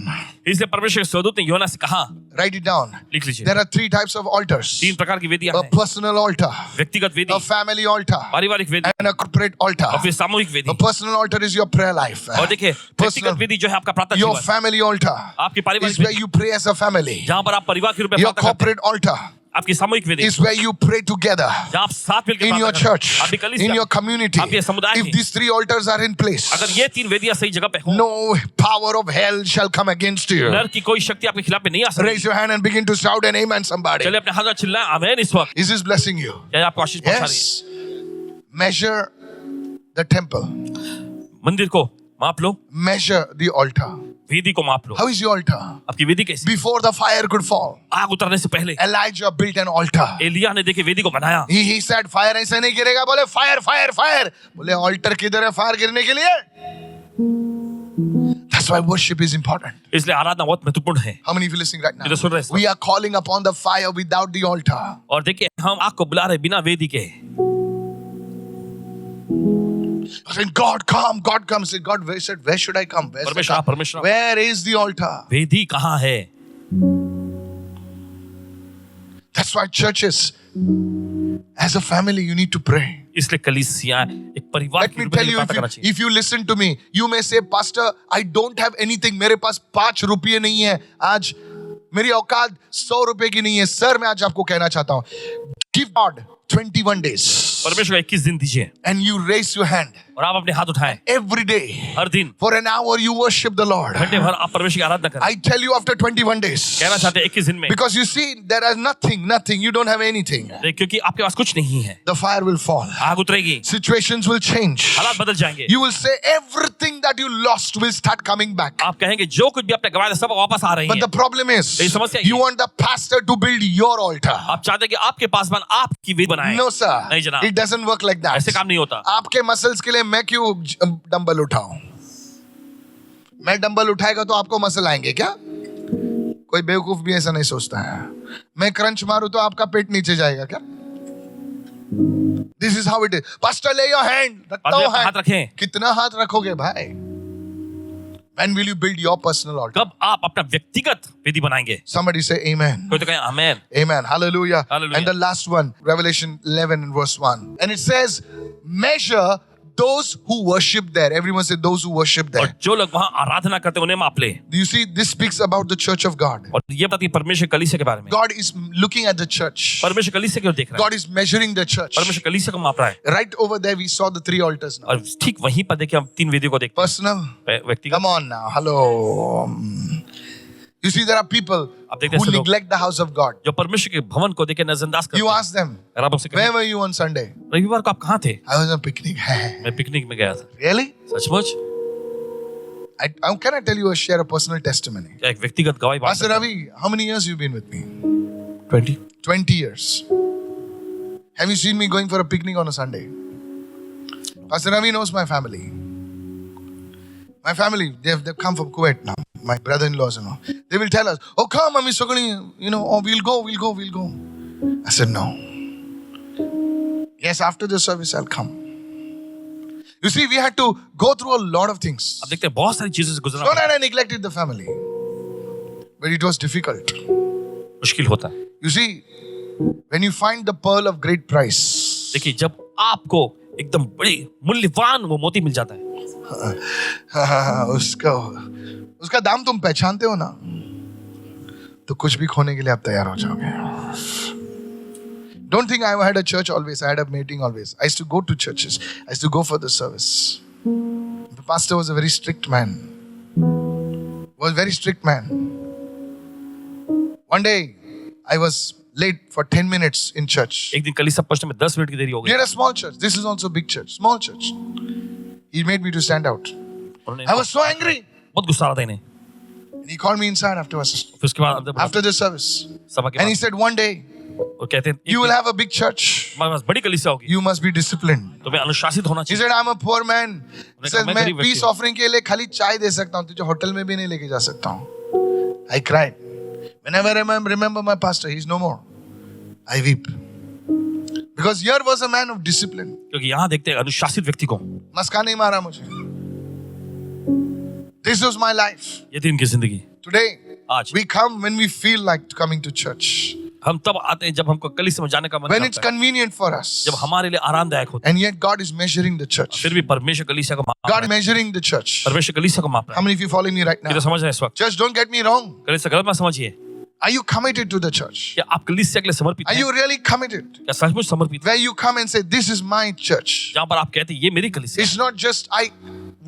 इसलिए परमेश्वर के स्वर्गदूत ने यूहन्ना से कहा, write it down. लिख लीजिए. There are 3 types of altars. 3 प्रकार की वेदियां A हैं. personal altar, व्यक्तिगत वेदी, a family altar, पारिवारिक वेदी and a corporate altar. और फिर सामूहिक वेदी. A personal altar is your prayer life. और देखिए Personal, व्यक्तिगत वेदी जो है आपका प्रार्थना your जीवन, family altar आपकी is पारिवारिक where वेदी, you pray as a family. जहाँ पर आप परिवार के रूप में Your प्रार्थना करते हैं. corporate altar आपकी सामूहिक वेदी, is where you pray together जहाँ आप साथ मिलकर in your प्रार्थना करते church, हैं. आपकी कलीसिया, in your community. आपके समुदाय If में. these 3 altars are in place, अगर ये 3 वेदियां सही जगह पे हो, no power of hell shall come against you. नर की कोई शक्ति आपके खिलाफ में नहीं आ सकती. Raise your hand and begin to shout an amen, somebody. चलिए अपने हाथ में चिल्लाएं आमीन इस वक्त. Is this blessing you? क्या ये आपको आशीष पहुंचा रही Yes. Measure the temple. है? मंदिर को माप लो, Measure the altar. वेदी को माप लो. How is your altar? आपकी वेदी कैसी? Before the fire could fall, आग उतरने से पहले Elijah built an altar. Elia ने देखे वेदी को बनाया. He said, fire ऐसे नहीं गिरेगा. बोले fire, fire, fire. बोले altar किधर है fire गिरने के लिए? The That's why worship is important. इसलिए आराधना बहुत महत्वपूर्ण है। How many of you listening right now? ये तो सुन रहे हैं। We are calling upon the fire without the altar. और देखिए हम आपको बुला रहे बिना वेदी के। Saying, God come, God come. Say, God, where should I come? परमेश्वर Where is the altar? वेदी कहाँ है? That's why churches, as a family, you need to pray. इसलिए कलीसिया एक परिवार Let me tell you, if you listen to me, you may say, Pastor, I don't have anything. मेरे पास 5 रुपये नहीं है आज, मेरी औकात 100 रुपए की नहीं है। सर, मैं आज आपको कहना चाहता हूँ, give God 21 days. परमेश्वर 21 दिन दीजिए। And you raise your hand. और आप अपने हाथ उठाएं। Every day. हर दिन। For an hour you worship the Lord. घंटे भर आप परमेश्वर की आराधना करें। I tell you after 21 days. कहना चाहते हैं 21 दिन में। Because you see, there is nothing. You don't have anything. क्योंकि आपके पास कुछ नहीं है। The fire will fall. आग उतरेगी। Situations will change. हालात बदल जाएंगे। You will say everything that you lost will start coming back. आप कहेंगे जो कुछ भी आपने गवाया सब वापस आ रही है। But the problem is, you want the pastor to build your altar. आप चाहते हैं कि आपके पासवान आपकी वेदी बनाए। No sir. नहीं जनाब। It doesn't work like that. ऐसे काम नहीं होता। आपके मसल्स के लिए मैं क्यों डंबल उठाऊं? मैं डंबल उठाएगा तो आपको मसल आएंगे क्या? कोई बेवकूफ भी ऐसा नहीं सोचता है। मैं क्रंच मारूं तो आपका पेट नीचे जाएगा क्या? This is how it is. Pastor, lay your hand. रखता हूं हाथ रखें। कितना हाथ रखोगे भाई? When will you build your personal altar? कब आप अपना व्यक्तिगत वेदी बनाएंगे? Somebody say amen. कोई तो कहे आमेन। Amen. Hallelujah. Hallelujah. And the last one, Revelation 11 and verse 1. And it says, measure those who worship there. Everyone say those who worship और there. जो लोग वहाँ आराधना करते हैं उन्हें माप ले। Do you see, this speaks about the church of God. और ये बताइए परमेश्वर कलीसिया के बारे में। God is looking at the church. परमेश्वर कलीसिया की ओर देख रहा है। God is measuring the church. परमेश्वर कलीसिया को माप रहा है। Right over there, we saw the 3 altars now. और ठीक वहीं पर देखिए हम 3 वेदियों को देखते Personal. हैं। व्यक्तिगत। Come on now. Hello. You see, there are people आप देखते हैं who ऐसे लोग neglect the house of God. जो परमेश्वर के भवन को देखे नजरअंदाज करते You हैं। ask them, और आप उनसे where कहें, were you on Sunday? रविवार को आप कहाँ थे? I was on picnic. मैं पिकनिक में गया था। Really? सचमुच? Can I tell you share a personal testimony? क्या एक व्यक्तिगत गवाही बात Pastor Ravi, how many years you been with me? 20 20 years. Have you seen me going for a picnic on a Sunday? Pastor Ravi knows my family. My family, they've come from Kuwait now. My brother-in-laws and all. They will tell us, oh come, Mami Sogani, oh, we'll go. I said, no. Yes, after the service, I'll come. You see, we had to go through a lot of things. अब देखते हैं बहुत सारी चीजों से गुजरना Not that I neglected the family, but it was difficult. मुश्किल होता है। You see, when you find the pearl of great price, देखिए जब आपको एकदम बड़ी मूल्यवान वो मोती मिल जाता है उसका दाम तुम पहचानते हो ना, तो कुछ भी खोने के लिए आप तैयार हो जाओगे। Don't think I had a church always. I had a meeting always. I used to go to churches. I used to go for the service. The pastor was a very strict man. One day, I was late for 10 minutes in church. एक दिन कलीसिया पहुंचने में 10 minute की देरी हो We गई। had a small church. This is also a big church. Small church. He made me to stand out. I was so angry. बहुत गुस्सा आ रहा था इन्हें। And he called me inside afterwards. फिर उसके बाद अंदर After the service. सभा के And he बाद said, one day, वो कहते हैं you will have a big church. हमारे पास बड़ी कलीसिया होगी You must be disciplined. तुम्हें अनुशासित होना He चाहिए। said, I'm a poor man. He says, मैं मैं गरीब peace व्यक्ति हूँ। offering के लिए खाली चाय दे सकता हूँ, तुझे होटल में भी नहीं लेके जा सकता हूँ. I cried. Whenever I remember my pastor, he's no more. I weep. Because here was a man of discipline. क्योंकि यहाँ देखते हैं अनुशासित व्यक्ति को। मस्का नहीं मारा मुझे. This was my life. ये थी इनकी जिंदगी। Today, आज we come when we feel like coming to church. हम तब आते हैं जब हमको कलीसिया में जाने का मन When it's करता है, convenient for us. जब हमारे लिए आरामदायक होता And yet God is measuring the है। church. फिर भी परमेश्वर कलीसिया को माप God रहा is है। measuring the church. परमेश्वर कलीसिया को माप रहा How है। many of you following me right ये तो now? समझ रहे हैं इस वक्त। Just don't get me wrong. कलीसिया गलत मत समझिए। Are you committed to the church? क्या आप कलीसिया के लिए समर्पित Are हैं? you really committed? क्या सचमुच समर्पित हैं? Where you come and say, this is my church. जहाँ पर आप कहते हैं ये मेरी कलीसिया है। It's not just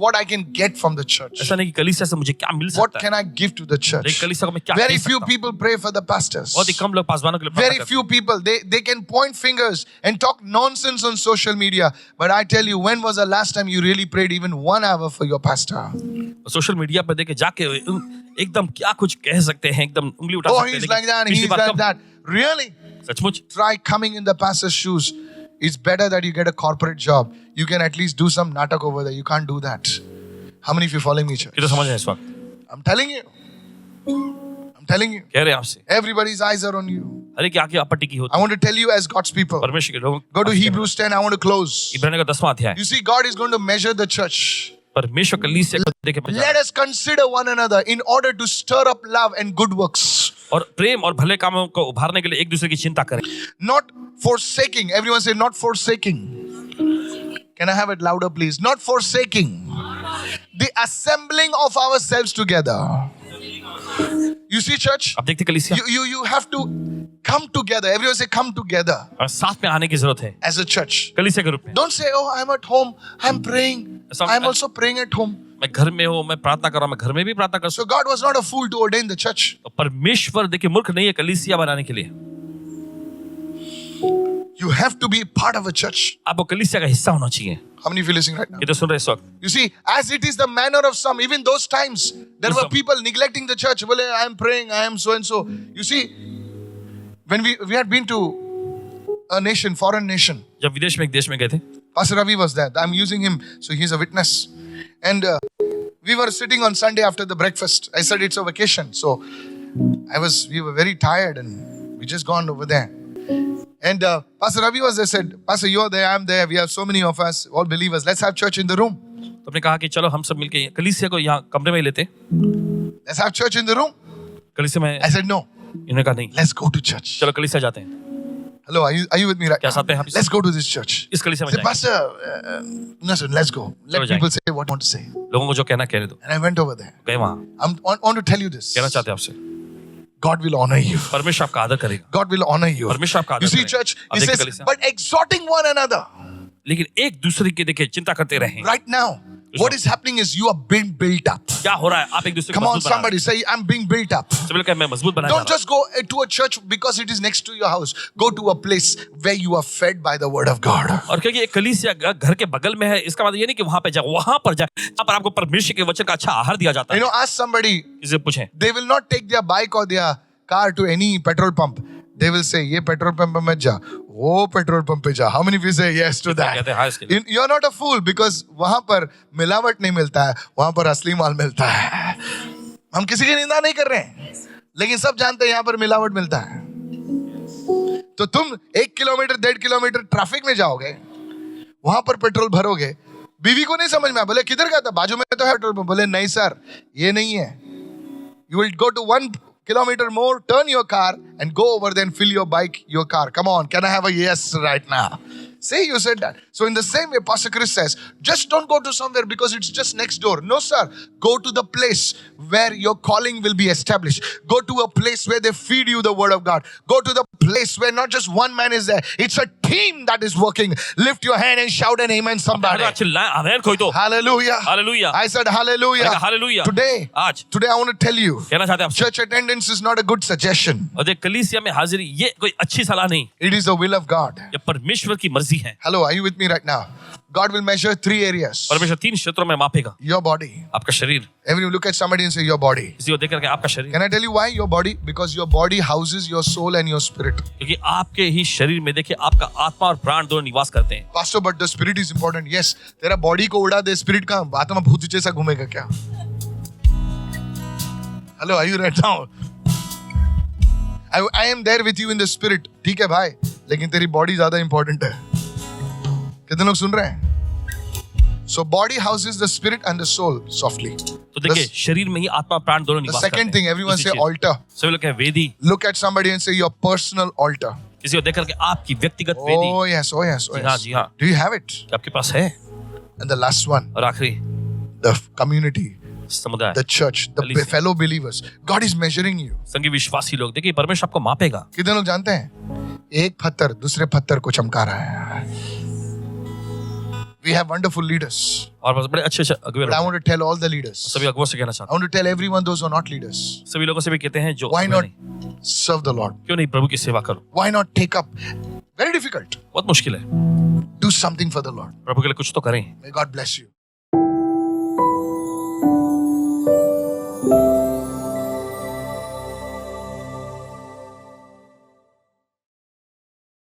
what I can get from the church. ऐसा नहीं कि कलीसिया से मुझे क्या मिल What सकता है। can I give to the church? लेकिन कलीसिया को मैं क्या Very दे few सकता हूँ। people pray for the pastors. बहुत ही कम लोग पासवानों के लिए प्रार्थना Very करते few people, they can point fingers and talk nonsense on social media. But I tell you, when was the last time you really prayed even 1 hour for your pastor? हैं। Social media पर देखे जाके एकदम क्या कुछ कह सकते हैं, एकदम उंगली उठा Oh, सकते हैं। he's लेकिन like that, पिछली he's बार like कब- that. Really? सचमुच Try coming in the pastor's shoes. It's better that you get a corporate job. You can at least do some natak over there. You can't do that. How many of you following me, church? ये तो समझ है इस वक्त। I'm telling you. I'm telling you. कह रहे हैं आपसे, Everybody's eyes are on you. हर एक की आंखें आप पर टिकी होती I हैं। want to tell you as God's people. परमेश्वर के लोग Go to Hebrews 10. I want to close. इब्रानियों का 10वां अध्याय। You see, God is going to measure the church. परमेश्वर कलीसिया को देखे पहचान। Let us consider one another in order to stir up love and good works. और प्रेम और भले कामों को उभारने के लिए एक दूसरे की चिंता करें। Not forsaking. Everyone say, not forsaking. Can I have it louder, please? Not forsaking. The assembling of ourselves together. You see, church? अब देखते कलीसिया You have to come together. Everyone say, come together और साथ में आने की जरूरत है as a church. कलीसिया के रूप में। Don't say, oh, I'm at home. I'm praying. I'm also praying at home. मैं घर में हूँ, मैं प्रार्थना कर रहा हूँ, मैं घर में भी प्रार्थना कर So God was not a fool to ordain the church. सकता हूँ। परमेश्वर देखिए मूर्ख नहीं है कलीसिया बनाने के लिए। You have to be part of a church. आपको कलीसिया का हिस्सा होना चाहिए। How many of you listening right now? ये तो सुन रहे इस वक्त। You see, as it is the manner of some, even those times, there were people neglecting the church. Well, I am praying, I am so and so. You see, when we had been to a nation, foreign nation, जब विदेश में एक देश में गए थे, Pastor Ravi was there. I'm using him, so he's a witness. And we were sitting on Sunday after the breakfast. I said it's a vacation, so we were very tired, and we just gone over there. And Pastor Ravi was there. Said, Pastor, you're there, I'm there. We have so many of us, all believers. Let's have church in the room. तो हमने कहा कि चलो हम सब मिलके कलीसिया को यहाँ कमरे में ही लेते। Let's have church in the room. कलीसिया में I said no. इन्होंने कहा नहीं, Let's go to church. चलो कलीसिया जाते हैं। Hello, are you with me right क्या now? साथ में हम Let's go to this church. इस कलीसिया में I said, जाएंगे। Pastor, no, sir, let's go. Let चलो people जाएंगे। say what they want to say. लोगों को जो कहना कहने दो। And I went over there. गए वहाँ, I want to tell you this. कहना चाहते हैं आपसे, God will honor you. परमेश्वर आपका आदर करेगा। God will honor you. परमेश्वर आपका आदर You see, करेगा। church, अब he देखिए says, कलीसिया। but exhorting one another. लेकिन एक दूसरे की देखिए चिंता करते रहें। Right now, what is happening is you are being built up. क्या हो रहा है? आप एक दूसरे को Come on, मजबूत बना रहे somebody say, I'm being built up. हैं। सब लोग कहें, मैं मजबूत बनाया जा Don't रहा just go to a church because it is next to your house. Go to a place where you are fed by the word of God. हूं। और क्योंकि एक कलीसिया घर के बगल में है, इसका मतलब ये नहीं कि वहां पे जाओ, वहां पर जाए जहां पर आपको परमेश्वर के वचन का अच्छा आहार दिया जाता You है। know, ask somebody, इसे पूछें, they will not take their bike or their car to any petrol pump. They will say, ये petrol pump पे मत जा, वो petrol pump पे जा. How many of you say yes to that? कहते हैं हाँ इसके लिए। You're not a fool because वहां पर मिलावट नहीं मिलता है, वहां पर असली माल मिलता है. हम किसी की निंदा नहीं कर रहे हैं, लेकिन सब जानते हैं यहाँ पर मिलावट मिलता है. तो तुम 1 किलोमीटर 1.5 किलोमीटर ट्रैफिक में जाओगे, वहां पर पेट्रोल भरोगे, बीवी को नहीं समझ में आया, बोले किधर गया था, बाजू में तो है पेट्रोल पंप. बोले नहीं सर, ये नहीं है. You will go to 1 kilometer more, turn your car and go over there and fill your car. Come on, can I have a yes right now? Say you said that. So in the same way, Pastor Chris says, just don't go to somewhere because it's just next door. No, sir. Go to the place where your calling will be established. Go to a place where they feed you the word of God. Go to the place where not just one man is there. It's a team that is working. Lift your hand and shout an amen somebody. चिल्लाएं आमेन कोई तो। Hallelujah. Hallelujah. I said hallelujah. Hallelujah. Today I want to tell you, कहना चाहते हैं आपसे, church attendance is not a good suggestion. और देख कलीसिया में हाजिरी ये कोई अच्छी सलाह नहीं, It is the will of God. ये परमेश्वर की मर्जी है। Hello, are you with me right now? God will measure 3 areas. परमेश्वर 3 क्षेत्रों में मापेगा। Your body. आपका शरीर, Everyone look at somebody and say your body. किसी को देख करके आपका शरीर, Can I tell you why your body? Because your body houses your soul and your spirit. क्योंकि आपके ही शरीर में देखिए आपका आत्मा और प्राण दोनों निवास करते हैं। Pastor, but the spirit is important. Yes, तेरा body को उड़ा दे, spirit का आत्मा भूत जैसा घूमेगा क्या? Hello, are you right now? I am there with you in the spirit. ठीक है भाई, लेकिन तेरी body ज़्यादा important है. कितने लोग सुन रहे हैं? So body houses the spirit and the soul softly. तो देखिए शरीर में ही आत्मा प्राण दोनों The निवास करते हैं। second thing, everyone दूसरी say चीज, altar. सभी लोग कहें वेदी। Look at somebody and say your personal altar. किसी को देख करके आपकी व्यक्तिगत वेदी। Oh yes, oh yes, oh जी हाँ, yes. जी हाँ। Do you have it? आपके पास है। And the last one, और आखिरी the community, समुदाय, the church, the Alicia. fellow believers. God is measuring you. संगी विश्वासी लोग, देखिए परमेश्वर आपको मापेगा। कितने लोग जानते हैं? एक पत्थर दूसरे पत्थर को चमका रहा है. We have wonderful leaders. और बस बड़े अच्छे अगुवे But I लोग। want to tell all the leaders. सभी अगुवों से कहना I चाहता want to tell everyone those who are not leaders. हूँ, सभी लोगों से भी कहते हैं जो Why अगुवे not नहीं, serve the Lord? क्यों नहीं प्रभु की सेवा करो। Why not take up? Very difficult. बहुत मुश्किल है, Do something for the Lord. प्रभु के लिए कुछ तो करें। May God bless you.